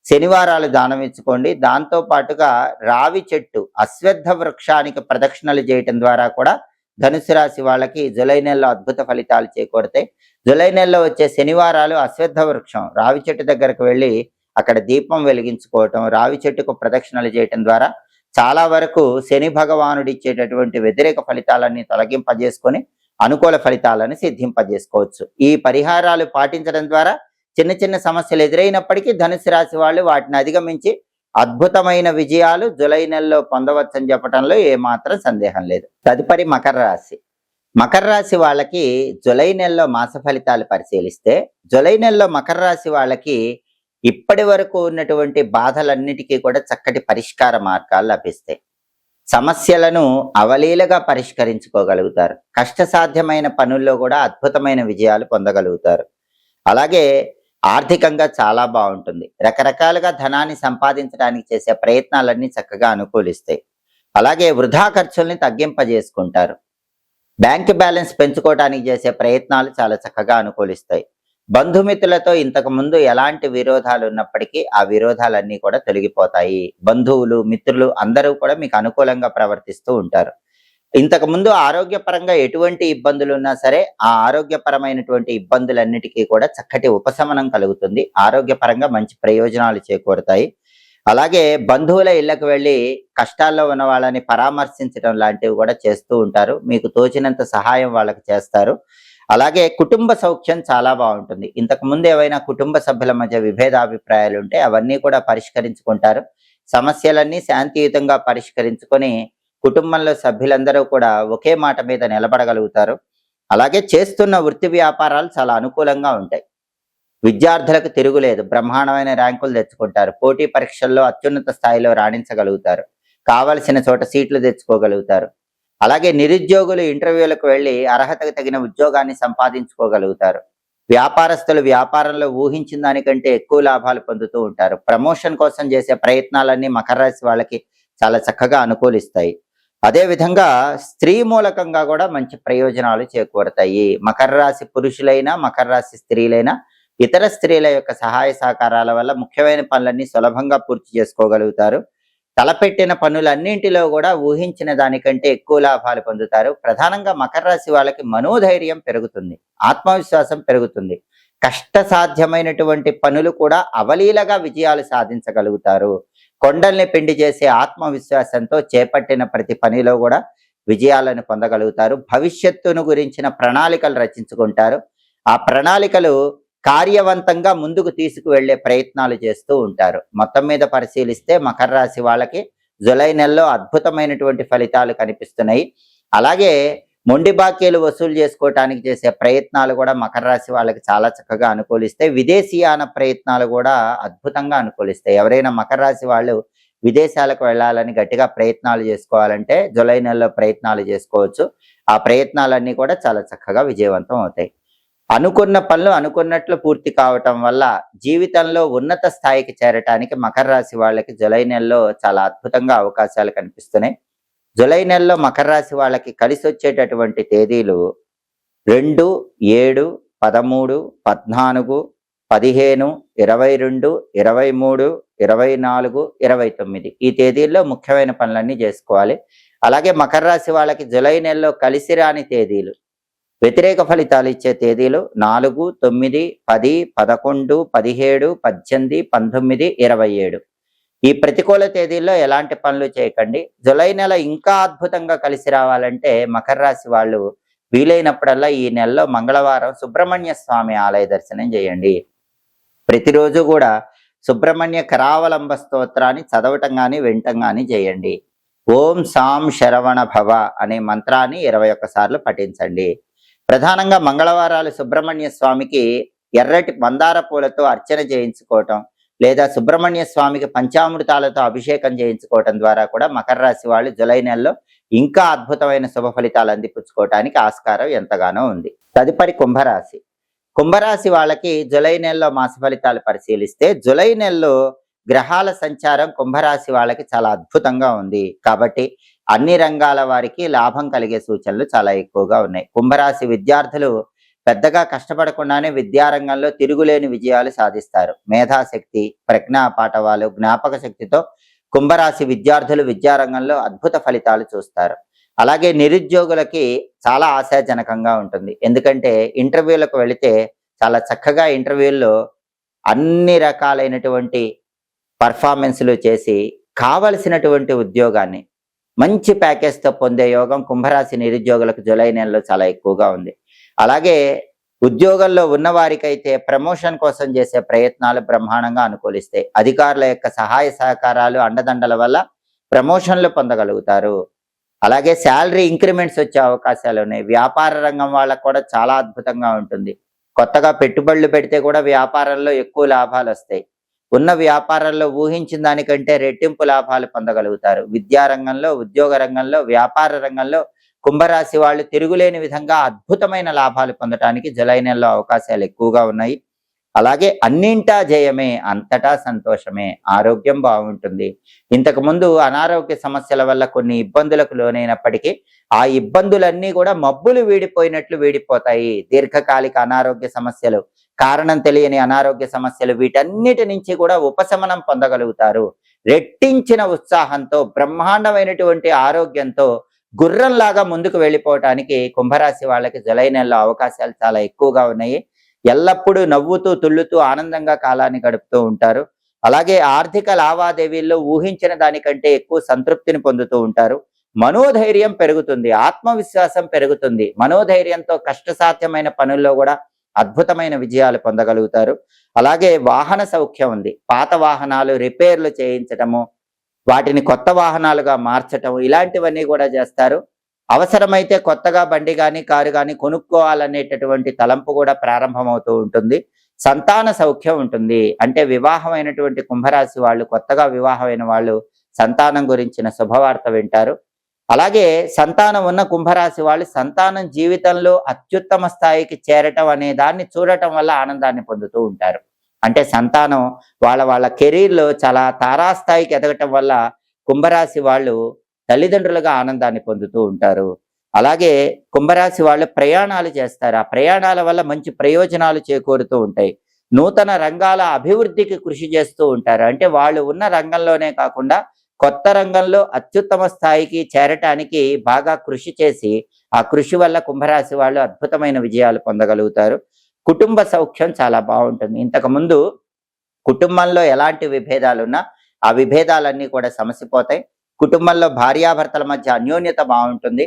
శనివారాలు దానం ఇచ్చుకోండి. దాంతో పాటుగా రావి చెట్టు, అశ్వత్థ వృక్షానికి ప్రదక్షిణలు చేయటం ద్వారా కూడా ధనుసు రాశి వాళ్ళకి జూలై నెలలో అద్భుత ఫలితాలు చేకూరతాయి. జూలై నెలలో వచ్చే శనివారాలు అశ్వత్థ వృక్షం, రావి చెట్టు దగ్గరకు వెళ్ళి అక్కడ దీపం వెలిగించుకోవటం, రావి చెట్టుకు ప్రదక్షిణలు చేయటం ద్వారా చాలా వరకు శని భగవానుడు ఇచ్చేటటువంటి వ్యతిరేక ఫలితాలన్నీ తొలగింపజేసుకొని అనుకూల ఫలితాలను సిద్ధింపజేసుకోవచ్చు. ఈ పరిహారాలు పాటించడం ద్వారా చిన్న చిన్న సమస్యలు ఎదురైనప్పటికీ ధనుసు రాశి వాళ్ళు వాటిని అధిగమించి అద్భుతమైన విజయాలు జూలై నెలలో పొందవచ్చని చెప్పడంలో ఏమాత్రం సందేహం లేదు. తదుపరి మకర రాశి. మకర రాశి వాళ్ళకి జూలై నెలలో మాస ఫలితాలు పరిశీలిస్తే, జూలై నెలలో మకర రాశి వాళ్ళకి ఇప్పటి వరకు ఉన్నటువంటి బాధలన్నిటికీ కూడా చక్కటి పరిష్కార మార్గాలు లభిస్తాయి. సమస్యలను అవలీలగా పరిష్కరించుకోగలుగుతారు. కష్టసాధ్యమైన పనుల్లో కూడా అద్భుతమైన విజయాలు పొందగలుగుతారు. అలాగే ఆర్థికంగా చాలా బాగుంటుంది. రకరకాలుగా ధనాన్ని సంపాదించడానికి చేసే ప్రయత్నాలన్నీ చక్కగా అనుకూలిస్తాయి. అలాగే వృధా ఖర్చుల్ని తగ్గింపజేసుకుంటారు. బ్యాంక్ బ్యాలెన్స్ పెంచుకోవడానికి చేసే ప్రయత్నాలు చాలా చక్కగా అనుకూలిస్తాయి. బంధుమిత్రులతో ఇంతకు ముందు ఎలాంటి విరోధాలు ఉన్నప్పటికీ ఆ విరోధాలన్నీ కూడా తొలగిపోతాయి. బంధువులు, మిత్రులు అందరూ కూడా మీకు అనుకూలంగా ప్రవర్తిస్తూ ఉంటారు. ఇంతకు ముందు ఆరోగ్యపరంగా ఎటువంటి ఇబ్బందులు ఉన్నా సరే ఆ ఆరోగ్యపరమైనటువంటి ఇబ్బందులన్నిటికీ కూడా చక్కటి ఉపశమనం కలుగుతుంది. ఆరోగ్యపరంగా మంచి ప్రయోజనాలు చేకూరుతాయి. అలాగే బంధువుల ఇళ్లకు వెళ్ళి కష్టాల్లో ఉన్న వాళ్ళని పరామర్శించడం లాంటివి కూడా చేస్తూ ఉంటారు. మీకు తోచినంత సహాయం వాళ్ళకి చేస్తారు. అలాగే కుటుంబ సౌఖ్యం చాలా బాగుంటుంది. ఇంతకు ముందు ఏవైనా కుటుంబ సభ్యుల మధ్య విభేదాభిప్రాయాలు ఉంటే అవన్నీ కూడా పరిష్కరించుకుంటారు. సమస్యలన్నీ శాంతియుతంగా పరిష్కరించుకొని కుటుంబంలో సభ్యులందరూ కూడా ఒకే మాట మీద నిలబడగలుగుతారు. అలాగే చేస్తున్న వృత్తి వ్యాపారాలు చాలా అనుకూలంగా ఉంటాయి. విద్యార్థులకు తిరుగులేదు, బ్రహ్మాండమైన ర్యాంకులు తెచ్చుకుంటారు, పోటీ పరీక్షల్లో అత్యున్నత స్థాయిలో రాణించగలుగుతారు, కావలసిన చోట సీట్లు తెచ్చుకోగలుగుతారు. అలాగే నిరుద్యోగులు ఇంటర్వ్యూలకు వెళ్ళి అర్హతకు తగిన ఉద్యోగాన్ని సంపాదించుకోగలుగుతారు. వ్యాపారస్తులు వ్యాపారంలో ఊహించిన దానికంటే ఎక్కువ లాభాలు పొందుతూ ఉంటారు. ప్రమోషన్ కోసం చేసే ప్రయత్నాలన్నీ మకర రాశి వాళ్ళకి చాలా చక్కగా అనుకూలిస్తాయి. అదేవిధంగా స్త్రీ మూలకంగా కూడా మంచి ప్రయోజనాలు చేకూరతాయి. మకర రాశి పురుషులైనా మకర రాశి స్త్రీలైనా ఇతర స్త్రీల యొక్క సహాయ సహకారాల వల్ల ముఖ్యమైన పనులన్నీ సులభంగా పూర్తి చేసుకోగలుగుతారు. తలపెట్టిన పనులన్నింటిలో కూడా ఊహించిన దానికంటే ఎక్కువ లాభాలు పొందుతారు. ప్రధానంగా మకర రాశి వాళ్ళకి మనోధైర్యం పెరుగుతుంది, ఆత్మవిశ్వాసం పెరుగుతుంది. కష్టసాధ్యమైనటువంటి పనులు కూడా అవలీలగా విజయాలు సాధించగలుగుతారు. కొండల్ని పిండి చేసే ఆత్మవిశ్వాసంతో చేపట్టిన ప్రతి పనిలో కూడా విజయాలను పొందగలుగుతారు. భవిష్యత్తును గురించిన ప్రణాళికలు రచించుకుంటారు. ఆ ప్రణాళికలు కార్యవంతంగా ముందుకు తీసుకువెళ్లే ప్రయత్నాలు చేస్తూ ఉంటారు. మొత్తం మీద పరిశీలిస్తే మకర రాశి వాళ్ళకి జూలై నెలలో అద్భుతమైనటువంటి ఫలితాలు కనిపిస్తున్నాయి. అలాగే మొండి బాకీలు వసూలు చేసుకోవటానికి చేసే ప్రయత్నాలు కూడా మకర రాశి వాళ్ళకి చాలా చక్కగా అనుకూలిస్తాయి. విదేశీయాన ప్రయత్నాలు కూడా అద్భుతంగా అనుకూలిస్తాయి. ఎవరైనా మకర రాశి వాళ్ళు విదేశాలకు వెళ్ళాలని గట్టిగా ప్రయత్నాలు చేసుకోవాలంటే జూలై నెలలో ప్రయత్నాలు చేసుకోవచ్చు. ఆ ప్రయత్నాలన్నీ కూడా చాలా చక్కగా విజయవంతం అవుతాయి. అనుకున్న పనులు అనుకున్నట్లు పూర్తి కావటం వల్ల జీవితంలో ఉన్నత స్థాయికి చేరటానికి మకర రాశి వాళ్ళకి జూలై నెలలో చాలా అద్భుతంగా అవకాశాలు కనిపిస్తున్నాయి. జూలై నెలలో మకర రాశి వాళ్ళకి కలిసి వచ్చేటటువంటి తేదీలు 2, 7, 13, 14, 15, 22, 23, 24, 29 ఈ తేదీల్లో ముఖ్యమైన పనులన్నీ చేసుకోవాలి. అలాగే మకర రాశి వాళ్ళకి జూలై నెలలో కలిసి రాని తేదీలు, వ్యతిరేక ఫలితాలు ఇచ్చే తేదీలు 4, 9, 10, 11, 17, 18, 19, 27 ఈ ప్రతికూల తేదీల్లో ఎలాంటి పనులు చేయకండి. జూలై నెల ఇంకా అద్భుతంగా కలిసి రావాలంటే మకర రాశి వాళ్ళు వీలైనప్పుడల్లా ఈ నెలలో మంగళవారం సుబ్రహ్మణ్య స్వామి ఆలయ దర్శనం చేయండి. ప్రతిరోజు కూడా సుబ్రహ్మణ్య కరావలంబ స్తోత్రాన్ని చదవటం కానీ వినటం కానీ చేయండి. ఓం సాం శరవణ భవ అనే మంత్రాన్ని 21 సార్లు పఠించండి. ప్రధానంగా మంగళవారాలు సుబ్రహ్మణ్య స్వామికి ఎర్రటి మందార పూలతో అర్చన చేయించుకోవటం లేదా సుబ్రహ్మణ్య స్వామికి పంచామృతాలతో అభిషేకం చేయించుకోవటం ద్వారా కూడా మకర రాశి వాళ్ళు జూలై నెలలో ఇంకా అద్భుతమైన శుభ ఫలితాలు అందిపుచ్చుకోవటానికి ఆస్కారం ఎంతగానో ఉంది. తదుపరి కుంభరాశి. కుంభరాశి వాళ్ళకి జూలై నెలలో మాస ఫలితాలు పరిశీలిస్తే జూలై నెలలో గ్రహాల సంచారం కుంభరాశి వాళ్ళకి చాలా అద్భుతంగా ఉంది. కాబట్టి అన్ని రంగాల వారికి లాభం కలిగే సూచనలు చాలా ఎక్కువగా ఉన్నాయి. కుంభరాశి విద్యార్థులు పెద్దగా కష్టపడకుండానే విద్యారంగంలో తిరుగులేని విజయాలు సాధిస్తారు. మేధాశక్తి, ప్రజ్ఞా పాఠవాలు, జ్ఞాపక శక్తితో కుంభరాశి విద్యార్థులు విద్యారంగంలో అద్భుత ఫలితాలు చూస్తారు. అలాగే నిరుద్యోగులకి చాలా ఆశాజనకంగా ఉంటుంది. ఎందుకంటే ఇంటర్వ్యూలకు వెళితే చాలా చక్కగా ఇంటర్వ్యూల్లో అన్ని రకాలైనటువంటి పర్ఫార్మెన్స్లు చేసి కావలసినటువంటి ఉద్యోగాన్ని మంచి ప్యాకేజ్తో పొందే యోగం కుంభరాశి నిరుద్యోగులకు జూలై నెలలో చాలా ఎక్కువగా ఉంది. అలాగే ఉద్యోగంలో ఉన్న వారికైతే ప్రమోషన్ కోసం చేసే ప్రయత్నాలు బ్రహ్మాండంగా అనుకూలిస్తాయి. అధికారుల యొక్క సహాయ సహకారాలు అండదండల వల్ల ప్రమోషన్లు పొందగలుగుతారు. అలాగే శాలరీ ఇంక్రిమెంట్స్ వచ్చే అవకాశాలు ఉన్నాయి. వ్యాపార రంగం వాళ్ళకు కూడా చాలా అద్భుతంగా ఉంటుంది. కొత్తగా పెట్టుబడులు పెడితే కూడా వ్యాపారంలో ఎక్కువ లాభాలు వస్తాయి. ఉన్న వ్యాపారంలో ఊహించిన దానికంటే రెట్టింపు లాభాలు పొందగలుగుతారు. విద్యారంగంలో, ఉద్యోగ రంగంలో, వ్యాపార రంగంలో కుంభరాశి వాళ్ళు తిరుగులేని విధంగా అద్భుతమైన లాభాలు పొందడానికి జూలై నెలలో అవకాశాలు ఎక్కువగా ఉన్నాయి. అలాగే అన్నింటా జయమే, అంతటా సంతోషమే, ఆరోగ్యం బాగుంటుంది. ఇంతకుముందు అనారోగ్య సమస్యల వల్ల కొన్ని ఇబ్బందులకు లోనైనప్పటికీ ఆ ఇబ్బందులన్నీ కూడా మబ్బులు వీడిపోయినట్లు వీడిపోతాయి. దీర్ఘకాలిక అనారోగ్య సమస్యలు, కారణం తెలియని అనారోగ్య సమస్యలు, వీటన్నిటి నుంచి కూడా ఉపశమనం పొందగలుగుతారు. రెట్టించిన ఉత్సాహంతో, బ్రహ్మాండమైనటువంటి ఆరోగ్యంతో గుర్రంలాగా ముందుకు వెళ్ళిపోవటానికి కుంభరాశి వాళ్ళకి జూలై నెలలో అవకాశాలు చాలా ఎక్కువగా ఉన్నాయి. ఎల్లప్పుడూ నవ్వుతూ తుళ్ళుతూ ఆనందంగా కాలాన్ని గడుపుతూ ఉంటారు. అలాగే ఆర్థిక లావాదేవీల్లో ఊహించిన దానికంటే ఎక్కువ సంతృప్తిని పొందుతూ ఉంటారు. మనోధైర్యం పెరుగుతుంది, ఆత్మవిశ్వాసం పెరుగుతుంది. మనోధైర్యంతో కష్టసాధ్యమైన పనుల్లో కూడా అద్భుతమైన విజయాలు పొందగలుగుతారు. అలాగే వాహన సౌఖ్యం ఉంది. పాత వాహనాలు రిపేర్లు చేయించటము, వాటిని కొత్త వాహనాలుగా మార్చటం, ఇలాంటివన్నీ కూడా చేస్తారు. అవసరమైతే కొత్తగా బండి కానీ కారు కానీ కొనుక్కోవాలనేటటువంటి తలంపు కూడా ప్రారంభమవుతూ ఉంటుంది. సంతాన సౌఖ్యం ఉంటుంది. అంటే వివాహమైనటువంటి కుంభరాశి వాళ్ళు, కొత్తగా వివాహమైన వాళ్ళు సంతానం గురించిన శుభవార్త వింటారు. అలాగే సంతానం ఉన్న కుంభరాశి వాళ్ళు సంతానం జీవితంలో అత్యుత్తమ స్థాయికి చేరటం అనే దాన్ని చూడటం వల్ల ఆనందాన్ని పొందుతూ ఉంటారు. అంటే సంతానం వాళ్ళ కెరీర్లో చాలా తారాస్థాయికి ఎదగటం వల్ల కుంభరాశి వాళ్ళు తల్లిదండ్రులుగా ఆనందాన్ని పొందుతూ ఉంటారు. అలాగే కుంభరాశి వాళ్ళు ప్రయాణాలు చేస్తారు. ఆ ప్రయాణాల వల్ల మంచి ప్రయోజనాలు చేకూరుతూ ఉంటాయి. నూతన రంగాల అభివృద్ధికి కృషి చేస్తూ ఉంటారు. అంటే వాళ్ళు ఉన్న రంగంలోనే కాకుండా కొత్త రంగంలో అత్యుత్తమ స్థాయికి చేరటానికి బాగా కృషి చేసి, ఆ కృషి వల్ల కుంభరాశి వాళ్ళు అద్భుతమైన విజయాలు పొందగలుగుతారు. కుటుంబ సౌఖ్యం చాలా బాగుంటుంది. ఇంతకుముందు కుటుంబంలో ఎలాంటి విభేదాలున్నా ఆ విభేదాలన్నీ కూడా సమసిపోతాయి. కుటుంబంలో భార్యాభర్తల మధ్య అన్యోన్యత బాగుంటుంది.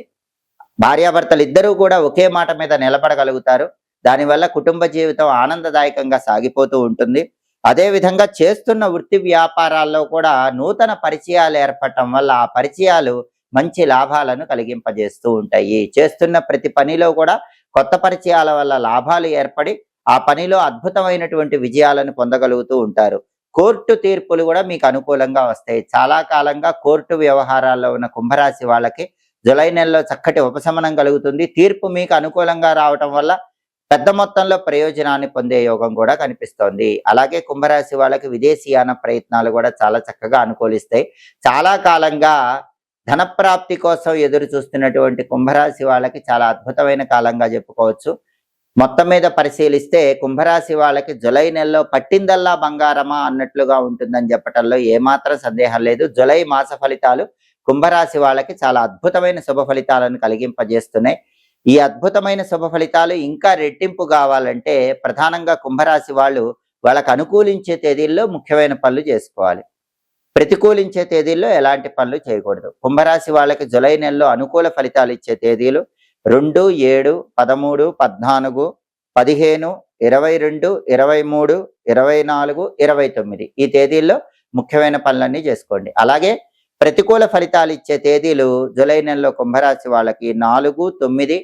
భార్యాభర్తలు ఇద్దరూ కూడా ఒకే మాట మీద నిలబడగలుగుతారు. దానివల్ల కుటుంబ జీవితం ఆనందదాయకంగా సాగిపోతూ ఉంటుంది. అదేవిధంగా చేస్తున్న వృత్తి వ్యాపారాల్లో కూడా నూతన పరిచయాలు ఏర్పడటం వల్ల ఆ పరిచయాలు మంచి లాభాలను కలిగింపజేస్తూ ఉంటాయి. చేస్తున్న ప్రతి పనిలో కూడా కొత్త పరిచయాల వల్ల లాభాలు ఏర్పడి ఆ పనిలో అద్భుతమైనటువంటి విజయాలను పొందగలుగుతూ ఉంటారు. కోర్టు తీర్పులు కూడా మీకు అనుకూలంగా వస్తాయి. చాలా కాలంగా కోర్టు వ్యవహారాల్లో ఉన్న కుంభరాశి వాళ్ళకి జూలై నెలలో చక్కటి ఉపశమనం కలుగుతుంది. తీర్పు మీకు అనుకూలంగా రావటం వల్ల పెద్ద మొత్తంలో ప్రయోజనాన్ని పొందే యోగం కూడా కనిపిస్తోంది. అలాగే కుంభరాశి వాళ్ళకి విదేశీయాన ప్రయత్నాలు కూడా చాలా చక్కగా అనుకూలిస్తాయి. చాలా కాలంగా ధనప్రాప్తి కోసం ఎదురు చూస్తున్నటువంటి కుంభరాశి వాళ్ళకి చాలా అద్భుతమైన కాలంగా చెప్పుకోవచ్చు. మొత్తం మీద పరిశీలిస్తే కుంభరాశి వాళ్ళకి జూలై నెలలో పట్టిందల్లా బంగారమా అన్నట్లుగా ఉంటుందని చెప్పటంలో ఏమాత్రం సందేహం లేదు. జూలై మాస ఫలితాలు కుంభరాశి వాళ్ళకి చాలా అద్భుతమైన శుభ ఫలితాలను కలిగింపజేస్తున్నాయి. ఈ అద్భుతమైన శుభ ఫలితాలు ఇంకా రెట్టింపు కావాలంటే ప్రధానంగా కుంభరాశి వాళ్ళు వాళ్ళకు అనుకూలించే తేదీల్లో ముఖ్యమైన పనులు చేసుకోవాలి. ప్రతికూలించే తేదీల్లో ఎలాంటి పనులు చేయకూడదు. కుంభరాశి వాళ్ళకి జూలై నెలలో అనుకూల ఫలితాలు ఇచ్చే తేదీలు 2, 7, 13, 14, 15, 22, 23, 24, 29 ఈ తేదీల్లో ముఖ్యమైన పనులన్నీ చేసుకోండి. అలాగే ప్రతికూల ఫలితాలు ఇచ్చే తేదీలు జూలై నెలలో కుంభరాశి వాళ్ళకి 4, 9,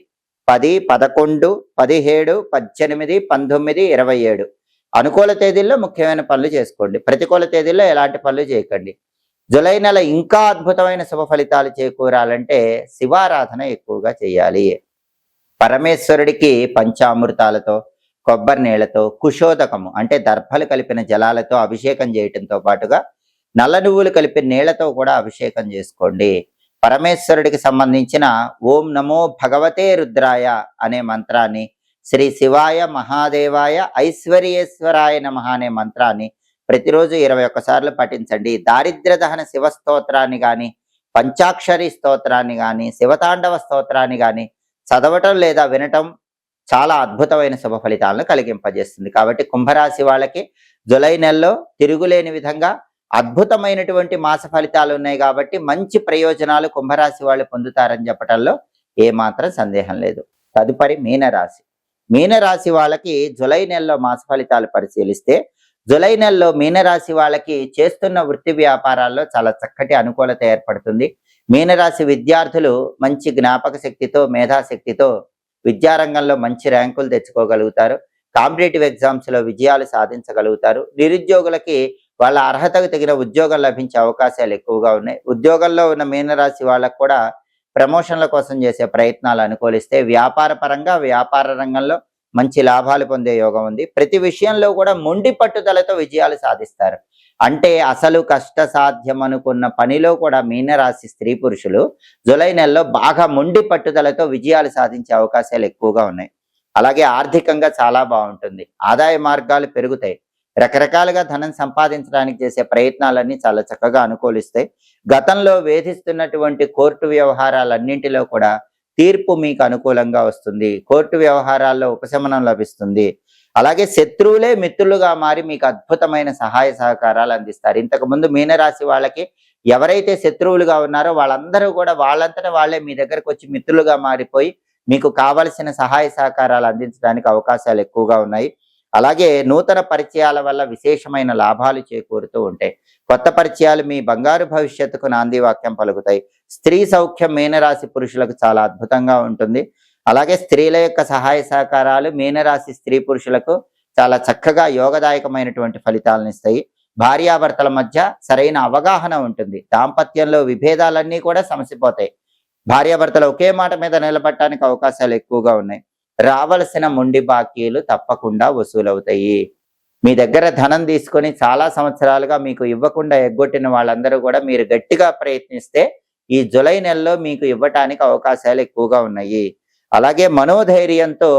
10, 11, 17, 18, 19, 27 అనుకూల తేదీల్లో ముఖ్యమైన పనులు చేసుకోండి. ప్రతికూల తేదీల్లో ఎలాంటి పనులు చేయకండి. జూలై నెల ఇంకా అద్భుతమైన శుభ ఫలితాలు చేకూరాలంటే శివారాధన ఎక్కువగా చేయాలి. పరమేశ్వరుడికి పంచామృతాలతో, కొబ్బరి నీళ్లతో, కుశోదకము అంటే దర్భలు కలిపిన జలాలతో అభిషేకం చేయటంతో పాటుగా నల్ల నువ్వులు కలిపిన నీళ్లతో కూడా అభిషేకం చేసుకోండి. పరమేశ్వరుడికి సంబంధించిన ఓం నమో భగవతే రుద్రాయ అనే మంత్రాన్ని, శ్రీ శివాయ మహాదేవాయ ఐశ్వర్యేశ్వరాయ నమః అనే మంత్రాన్ని ప్రతిరోజు 21 సార్లు పఠించండి. దారిద్ర్య దహన శివ స్తోత్రాన్ని కానీ, పంచాక్షరి స్తోత్రాన్ని కానీ, శివతాండవ స్తోత్రాన్ని కానీ చదవటం లేదా వినటం చాలా అద్భుతమైన శుభ ఫలితాలను కలిగింపజేస్తుంది. కాబట్టి కుంభరాశి వాళ్ళకి జూలై నెలలో తిరుగులేని విధంగా అద్భుతమైనటువంటి మాస ఫలితాలు ఉన్నాయి. కాబట్టి మంచి ప్రయోజనాలు కుంభరాశి వాళ్ళు పొందుతారని చెప్పటంలో ఏమాత్రం సందేహం లేదు. తదుపరి మీనరాశి. మీనరాశి వాళ్ళకి జూలై నెలలో మాస ఫలితాలు పరిశీలిస్తే జూలై నెలలో మీనరాశి వాళ్ళకి చేస్తున్న వృత్తి వ్యాపారాల్లో చాలా చక్కటి అనుకూలత ఏర్పడుతుంది. మీనరాశి విద్యార్థులు మంచి జ్ఞాపక శక్తితో, మేధాశక్తితో విద్యారంగంలో మంచి ర్యాంకులు తెచ్చుకోగలుగుతారు. కాంపిటేటివ్ ఎగ్జామ్స్ లో విజయాలు సాధించగలుగుతారు. నిరుద్యోగులకి వాళ్ళ అర్హతకు తగిన ఉద్యోగం లభించే అవకాశాలు ఎక్కువగా ఉన్నాయి. ఉద్యోగంలో ఉన్న మీనరాశి వాళ్ళకు కూడా ప్రమోషన్ల కోసం చేసే ప్రయత్నాలు అనుకూలిస్తే వ్యాపార పరంగా వ్యాపార రంగంలో మంచి లాభాలు పొందే యోగం ఉంది. ప్రతి విషయంలో కూడా మొండి పట్టుదలతో విజయాలు సాధిస్తారు. అంటే అసలు కష్ట సాధ్యం అనుకున్న పనిలో కూడా మీనరాశి స్త్రీ పురుషులు జూలై నెలలో బాగా మొండి పట్టుదలతో విజయాలు సాధించే అవకాశాలు ఎక్కువగా ఉన్నాయి. అలాగే ఆర్థికంగా చాలా బాగుంటుంది. ఆదాయ మార్గాలు పెరుగుతాయి. రకరకాలుగా ధనం సంపాదించడానికి చేసే ప్రయత్నాలన్నీ చాలా చక్కగా అనుకూలిస్తాయి. గతంలో వేధిస్తున్నటువంటి కోర్టు వ్యవహారాలన్నింటిలో కూడా తీర్పు మీకు అనుకూలంగా వస్తుంది. కోర్టు వ్యవహారాల్లో ఉపశమనం లభిస్తుంది. అలాగే శత్రువులే మిత్రులుగా మారి మీకు అద్భుతమైన సహాయ సహకారాలు అందిస్తారు. ఇంతకు ముందు మీనరాశి వాళ్ళకి ఎవరైతే శత్రువులుగా ఉన్నారో వాళ్ళందరూ కూడా వాళ్ళంతటా వాళ్ళే మీ దగ్గరకు వచ్చి మిత్రులుగా మారిపోయి మీకు కావలసిన సహాయ సహకారాలు అందించడానికి అవకాశాలు ఎక్కువగా ఉన్నాయి. అలాగే నూతన పరిచయాల వల్ల విశేషమైన లాభాలు చేకూరుతూ ఉంటాయి. కొత్త పరిచయాలు మీ బంగారు భవిష్యత్తుకు నాంది వాక్యం పలుకుతాయి. స్త్రీ సౌఖ్యం మీనరాశి పురుషులకు చాలా అద్భుతంగా ఉంటుంది. అలాగే స్త్రీల యొక్క సహాయ సహకారాలు మీనరాశి స్త్రీ పురుషులకు చాలా చక్కగా యోగదాయకమైనటువంటి ఫలితాలను ఇస్తాయి. భార్యాభర్తల మధ్య సరైన అవగాహన ఉంటుంది. దాంపత్యంలో విభేదాలన్నీ కూడా సమసిపోతాయి. భార్యాభర్తలు ఒకే మాట మీద నిలబడటానికి అవకాశాలు ఎక్కువగా ఉన్నాయి. రావలసిన మొండి బాకీలు తప్పకుండా వసూలవుతాయి. మీ దగ్గర ధనం తీసుకొని చాలా సంవత్సరాలుగా మీకు ఇవ్వకుండా ఎగ్గొట్టిన వాళ్ళందరూ కూడా మీరు గట్టిగా ప్రయత్నిస్తే ఈ జూలై నెలలో మీకు ఇవ్వటానికి అవకాశాలు ఎక్కువగా ఉన్నాయి. అలాగే మనోధైర్యంతో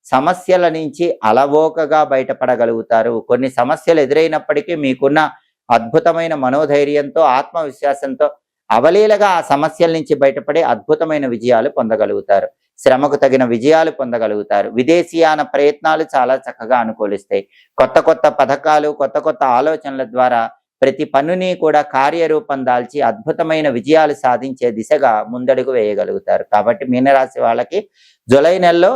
సమస్యల నుంచి అలవోకగా బయటపడగలుగుతారు. కొన్ని సమస్యలు ఎదురైనప్పటికీ మీకున్న అద్భుతమైన మనోధైర్యంతో, ఆత్మవిశ్వాసంతో అవలీలగా ఆ సమస్యల నుంచి బయటపడి అద్భుతమైన విజయాలు పొందగలుగుతారు. శ్రమకు తగిన విజయాలు పొందగలుగుతారు. విదేశీయాన ప్రయత్నాలు చాలా చక్కగా అనుకూలిస్తాయి. కొత్త కొత్త పథకాలు, కొత్త కొత్త ఆలోచనల ద్వారా ప్రతి పనుని కూడా కార్యరూపం దాల్చి అద్భుతమైన విజయాలు సాధించే దిశగా ముందడుగు వేయగలుగుతారు. కాబట్టి మీనరాశి వాళ్ళకి జూలై నెలలో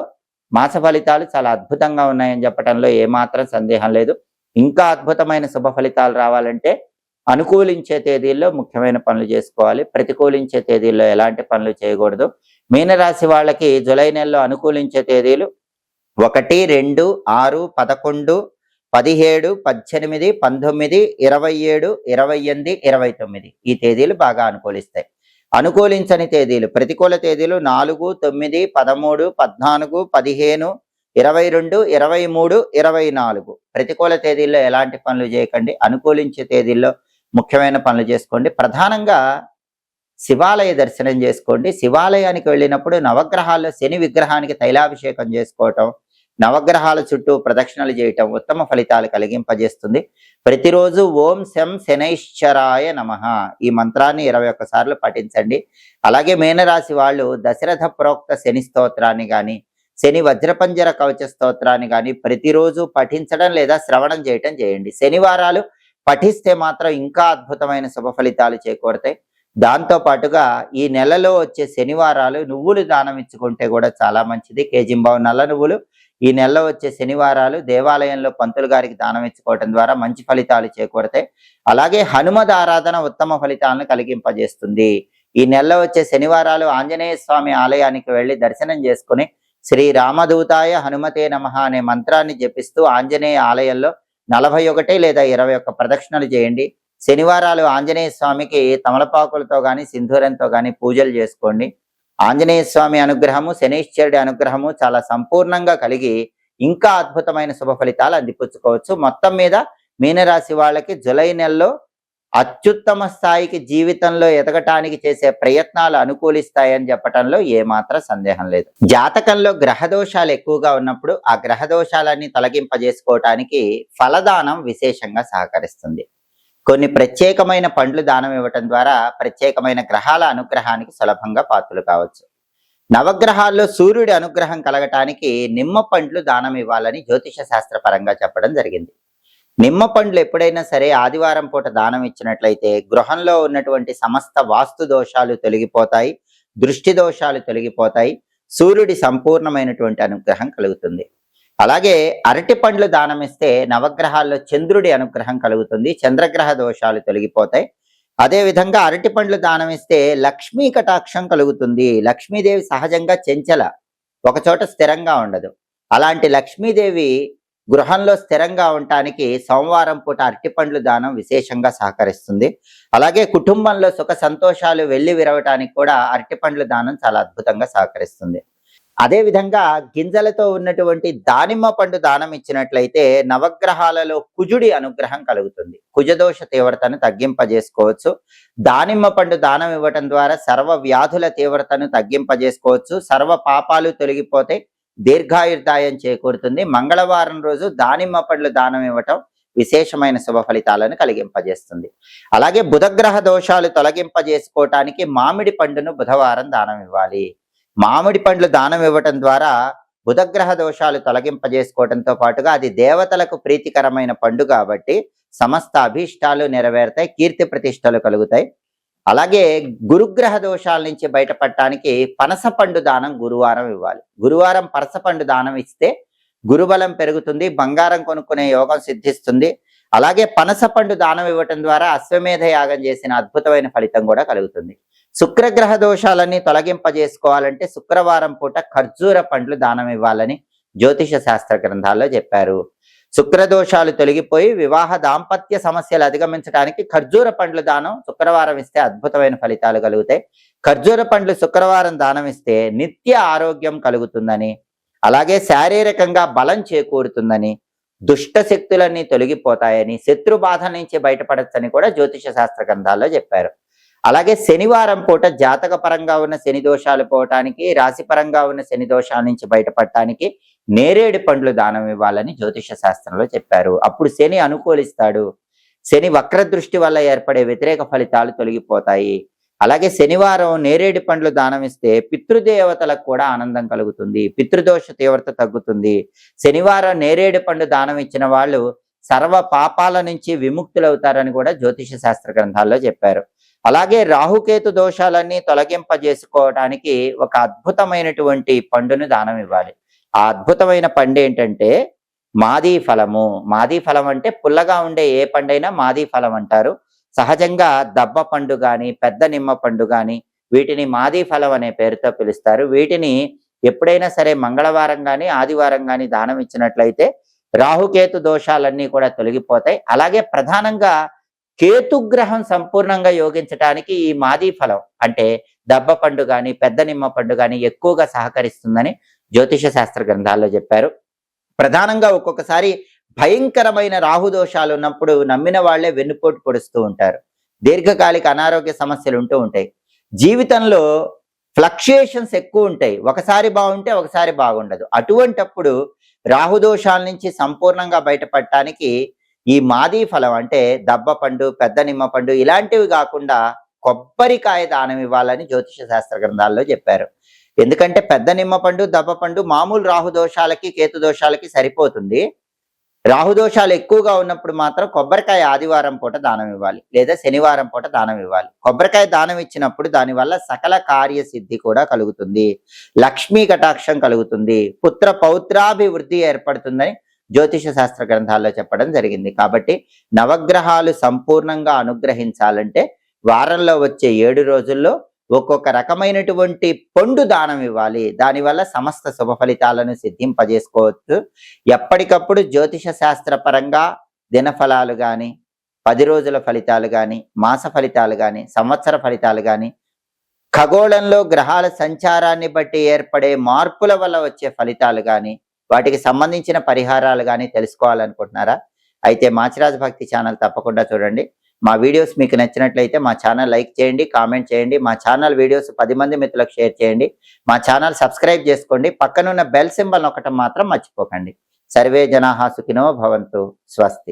మాస ఫలితాలు చాలా అద్భుతంగా ఉన్నాయని చెప్పడంలో ఏమాత్రం సందేహం లేదు. ఇంకా అద్భుతమైన శుభ ఫలితాలు రావాలంటే అనుకూలించే తేదీల్లో ముఖ్యమైన పనులు చేసుకోవాలి. ప్రతికూలించే తేదీల్లో ఎలాంటి పనులు చేయకూడదు. మీనరాశి వాళ్ళకి జూలై నెలలో అనుకూలించే తేదీలు 1, 2, 6, 11, 17, 18, 19, 27, 28, 29 ఈ తేదీలు బాగా అనుకూలిస్తాయి. అనుకూలించని తేదీలు, ప్రతికూల తేదీలు 4, 9, 13, 14, 15, 22, 23, 24 ప్రతికూల తేదీల్లో ఎలాంటి పనులు చేయకండి. అనుకూలించే తేదీల్లో ముఖ్యమైన పనులు చేసుకోండి. ప్రధానంగా శివాలయ దర్శనం చేసుకోండి. శివాలయానికి వెళ్ళినప్పుడు నవగ్రహాల్లో శని విగ్రహానికి తైలాభిషేకం చేసుకోవటం, నవగ్రహాల చుట్టూ ప్రదక్షిణలు చేయటం ఉత్తమ ఫలితాలు కలిగింపజేస్తుంది. ప్రతిరోజు ఓం శం శనైశ్చరాయ నమః ఈ మంత్రాన్ని 21 సార్లు పఠించండి. అలాగే మీనరాశి వాళ్ళు దశరథ ప్రోక్త శని స్తోత్రాన్ని కానీ, శని వజ్రపంజర కవచ స్తోత్రాన్ని కానీ ప్రతిరోజు పఠించడం లేదా శ్రవణం చేయటం చేయండి. శనివారాలు పఠిస్తే మాత్రం ఇంకా అద్భుతమైన శుభ ఫలితాలు చేకూరతాయి. దాంతో పాటుగా ఈ నెలలో వచ్చే శనివారాలు నువ్వులు దానం ఇచ్చుకుంటే కూడా చాలా మంచిది. కేజింబావు నల్ల నువ్వులు ఈ నెలలో వచ్చే శనివారాలు దేవాలయంలో పంతులు గారికి దానం ఇచ్చుకోవటం ద్వారా మంచి ఫలితాలు చేకూరతాయి. అలాగే హనుమద్ ఆరాధన ఉత్తమ ఫలితాలను కలిగింపజేస్తుంది. ఈ నెలలో వచ్చే శనివారాలు ఆంజనేయ స్వామి ఆలయానికి వెళ్ళి దర్శనం చేసుకుని శ్రీ రామదూతాయ హనుమతే నమః అనే మంత్రాన్ని జపిస్తూ ఆంజనేయ ఆలయంలో 41 లేదా 21 ప్రదక్షిణలు చేయండి. శనివారాలు ఆంజనేయ స్వామికి తమలపాకులతో కానీ సింధూరంతో కానీ పూజలు చేసుకోండి. ఆంజనేయ స్వామి అనుగ్రహము, శనీశ్వరుడి అనుగ్రహము చాలా సంపూర్ణంగా కలిగి ఇంకా అద్భుతమైన శుభ ఫలితాలు అందిపుచ్చుకోవచ్చు. మొత్తం మీద మీనరాశి వాళ్ళకి జూలై నెలలో అత్యుత్తమ స్థాయికి జీవితంలో ఎదగటానికి చేసే ప్రయత్నాలు అనుకూలిస్తాయని చెప్పటంలో ఏమాత్రం సందేహం లేదు. జాతకంలో గ్రహదోషాలు ఎక్కువగా ఉన్నప్పుడు ఆ గ్రహదోషాలన్నీ తొలగింపజేసుకోవటానికి ఫలదానం విశేషంగా సహకరిస్తుంది. కొన్ని ప్రత్యేకమైన పండ్లు దానం ఇవ్వటం ద్వారా ప్రత్యేకమైన గ్రహాల అనుగ్రహానికి సులభంగా పాత్రలు కావచ్చు. నవగ్రహాల్లో సూర్యుడి అనుగ్రహం కలగటానికి నిమ్మ పండ్లు దానం ఇవ్వాలని జ్యోతిష శాస్త్ర పరంగా చెప్పడం జరిగింది. నిమ్మ పండ్లు ఎప్పుడైనా సరే ఆదివారం పూట దానం ఇచ్చినట్లయితే గృహంలో ఉన్నటువంటి సమస్త వాస్తు దోషాలు తొలగిపోతాయి, దృష్టి దోషాలు తొలగిపోతాయి, సూర్యుడి సంపూర్ణమైనటువంటి అనుగ్రహం కలుగుతుంది. అలాగే అరటి పండ్లు దానం ఇస్తే నవగ్రహాల్లో చంద్రుడి అనుగ్రహం కలుగుతుంది, చంద్రగ్రహ దోషాలు తొలగిపోతాయి. అదేవిధంగా అరటి పండ్లు దానం ఇస్తే లక్ష్మీ కటాక్షం కలుగుతుంది. లక్ష్మీదేవి సహజంగా చెంచల, ఒకచోట స్థిరంగా ఉండదు. అలాంటి లక్ష్మీదేవి గృహంలో స్థిరంగా ఉండటానికి సోమవారం పూట అరటి పండ్లు దానం విశేషంగా సహకరిస్తుంది. అలాగే కుటుంబంలో సుఖ సంతోషాలు వెళ్ళి విరవటానికి కూడా అరటి పండ్లు దానం చాలా అద్భుతంగా సహకరిస్తుంది. అదేవిధంగా గింజలతో ఉన్నటువంటి దానిమ్మ పండు దానం ఇచ్చినట్లయితే నవగ్రహాలలో కుజుడి అనుగ్రహం కలుగుతుంది. కుజదోష తీవ్రతను తగ్గింపజేసుకోవచ్చు. దానిమ్మ పండు దానం ఇవ్వటం ద్వారా సర్వ వ్యాధుల తీవ్రతను తగ్గింపజేసుకోవచ్చు. సర్వ పాపాలు తొలగిపోతే దీర్ఘాయుర్దాయం చేకూరుతుంది. మంగళవారం రోజు దానిమ్మ పండ్లు దానం ఇవ్వటం విశేషమైన శుభ ఫలితాలను కలిగింపజేస్తుంది. అలాగే బుధగ్రహ దోషాలు తొలగింపజేసుకోవటానికి మామిడి పండును బుధవారం దానం ఇవ్వాలి. మామిడి పండ్లు దానం ఇవ్వటం ద్వారా బుధగ్రహ దోషాలు తొలగింపజేసుకోవడంతో పాటుగా అది దేవతలకు ప్రీతికరమైన పండు కాబట్టి సమస్త అభీష్టాలు నెరవేరుతాయి, కీర్తి ప్రతిష్టలు కలుగుతాయి. అలాగే గురుగ్రహ దోషాల నుంచి బయటపడటానికి పనస పండు దానం గురువారం ఇవ్వాలి. గురువారం పనస పండు దానం ఇస్తే గురుబలం పెరుగుతుంది, బంగారం కొనుక్కునే యోగం సిద్ధిస్తుంది. అలాగే పనస పండు దానం ఇవ్వటం ద్వారా అశ్వమేధ యాగం చేసిన అద్భుతమైన ఫలితం కూడా కలుగుతుంది. శుక్రగ్రహ దోషాలన్నీ తొలగింపజేసుకోవాలంటే శుక్రవారం పూట ఖర్జూర పండ్లు దానం ఇవ్వాలని జ్యోతిష శాస్త్ర గ్రంథాల్లో చెప్పారు. శుక్రదోషాలు తొలగిపోయి వివాహ దాంపత్య సమస్యలు అధిగమించడానికి ఖర్జూర పండ్లు దానం శుక్రవారం ఇస్తే అద్భుతమైన ఫలితాలు కలుగుతాయి. ఖర్జూర పండ్లు శుక్రవారం దానం ఇస్తే నిత్య ఆరోగ్యం కలుగుతుందని, అలాగే శారీరకంగా బలం చేకూరుతుందని, దుష్ట శక్తులన్నీ తొలగిపోతాయని, శత్రు బాధ నుంచి బయటపడచ్చని కూడా జ్యోతిష శాస్త్ర గ్రంథాల్లో చెప్పారు. అలాగే శనివారం పూట జాతక పరంగా ఉన్న శని దోషాలు పోవటానికి, రాశి పరంగా ఉన్న శని దోషాల నుంచి బయటపడటానికి నేరేడు పండ్లు దానం ఇవ్వాలని జ్యోతిష శాస్త్రంలో చెప్పారు. అప్పుడు శని అనుకూలిస్తాడు. శని వక్ర దృష్టి వల్ల ఏర్పడే వ్యతిరేక ఫలితాలు తొలగిపోతాయి. అలాగే శనివారం నేరేడు పండ్లు దానం ఇస్తే పితృదేవతలకు కూడా ఆనందం కలుగుతుంది, పితృదోష తీవ్రత తగ్గుతుంది. శనివారం నేరేడు పండు దానం ఇచ్చిన వాళ్ళు సర్వ పాపాల నుంచి విముక్తులవుతారని కూడా జ్యోతిష శాస్త్ర గ్రంథాల్లో చెప్పారు. అలాగే రాహుకేతు దోషాలన్నీ తొలగింపజేసుకోవడానికి ఒక అద్భుతమైనటువంటి పండును దానం ఇవ్వాలి. ఆ అద్భుతమైన పండు ఏంటంటే మాదీ ఫలము. మాదీ ఫలం అంటే పుల్లగా ఉండే ఏ పండైనా మాదీ ఫలం అంటారు. సహజంగా దబ్బ పండు గాని, పెద్ద నిమ్మ పండు గాని వీటిని మాదీ ఫలం అనే పేరుతో పిలుస్తారు. వీటిని ఎప్పుడైనా సరే మంగళవారం గాని, ఆదివారం గాని దానం ఇచ్చినట్లయితే రాహుకేతు దోషాలన్నీ కూడా తొలగిపోతాయి. అలాగే ప్రధానంగా కేతుగ్రహం సంపూర్ణంగా యోగించడానికి ఈ మాదీ ఫలం అంటే దబ్బ పండు గాని, పెద్ద నిమ్మ పండు గాని ఎక్కువగా సహకరిస్తుందని జ్యోతిష శాస్త్ర గ్రంథాల్లో చెప్పారు. ప్రధానంగా ఒక్కొక్కసారి భయంకరమైన రాహుదోషాలు ఉన్నప్పుడు నమ్మిన వాళ్లే వెన్నుపోటు పొడుస్తూ ఉంటారు. దీర్ఘకాలిక అనారోగ్య సమస్యలు ఉంటూ ఉంటాయి. జీవితంలో ఫ్లక్చుయేషన్స్ ఎక్కువ ఉంటాయి. ఒకసారి బాగుంటే ఒకసారి బాగుండదు. అటువంటప్పుడు రాహుదోషాల నుంచి సంపూర్ణంగా బయటపడటానికి ఈ మాదీ ఫలం అంటే దబ్బ పండు, పెద్ద నిమ్మ పండు ఇలాంటివి కాకుండా కొబ్బరికాయ దానం ఇవ్వాలని జ్యోతిష శాస్త్ర గ్రంథాల్లో చెప్పారు. ఎందుకంటే పెద్ద నిమ్మ పండు, దబ్బ పండు మామూలు రాహుదోషాలకి, కేతు దోషాలకి సరిపోతుంది. రాహుదోషాలు ఎక్కువగా ఉన్నప్పుడు మాత్రం కొబ్బరికాయ ఆదివారం పూట దానం ఇవ్వాలి, లేదా శనివారం పూట దానం ఇవ్వాలి. కొబ్బరికాయ దానం ఇచ్చినప్పుడు దానివల్ల సకల కార్యసిద్ధి కూడా కలుగుతుంది, లక్ష్మీ కటాక్షం కలుగుతుంది, పుత్ర పౌత్రాభివృద్ధి ఏర్పడుతుందని జ్యోతిష శాస్త్ర గ్రంథాల్లో చెప్పడం జరిగింది. కాబట్టి నవగ్రహాలు సంపూర్ణంగా అనుగ్రహించాలంటే వారంలో వచ్చే 7 రోజుల్లో ఒక్కొక్క రకమైనటువంటి పండు దానం ఇవ్వాలి. దానివల్ల సమస్త శుభ ఫలితాలను సిద్ధింపజేసుకోవచ్చు. ఎప్పటికప్పుడు జ్యోతిష శాస్త్ర పరంగా దినఫలాలు కానీ, 10 రోజుల ఫలితాలు కానీ, మాస ఫలితాలు కానీ, సంవత్సర ఫలితాలు కానీ, ఖగోళంలో గ్రహాల సంచారాన్ని బట్టి ఏర్పడే మార్పుల వల్ల వచ్చే ఫలితాలు కానీ, వాటికి సంబంధించిన పరిహారాలు కానీ తెలుసుకోవాలనుకుంటున్నారా? అయితే మాచిరాజ్ భక్తి ఛానల్ తప్పకుండా చూడండి. మా వీడియోస్ మీకు నచ్చినట్లయితే మా ఛానల్ లైక్ చేయండి, కామెంట్ చేయండి. మా ఛానల్ వీడియోస్ 10 మంది మిత్రులకు షేర్ చేయండి. మా ఛానల్ సబ్స్క్రైబ్ చేసుకోండి. పక్కనున్న బెల్ సింబల్ నొక్కటం మాత్రం మర్చిపోకండి. సర్వే జనాః సుఖినో భవంతు. స్వస్తి.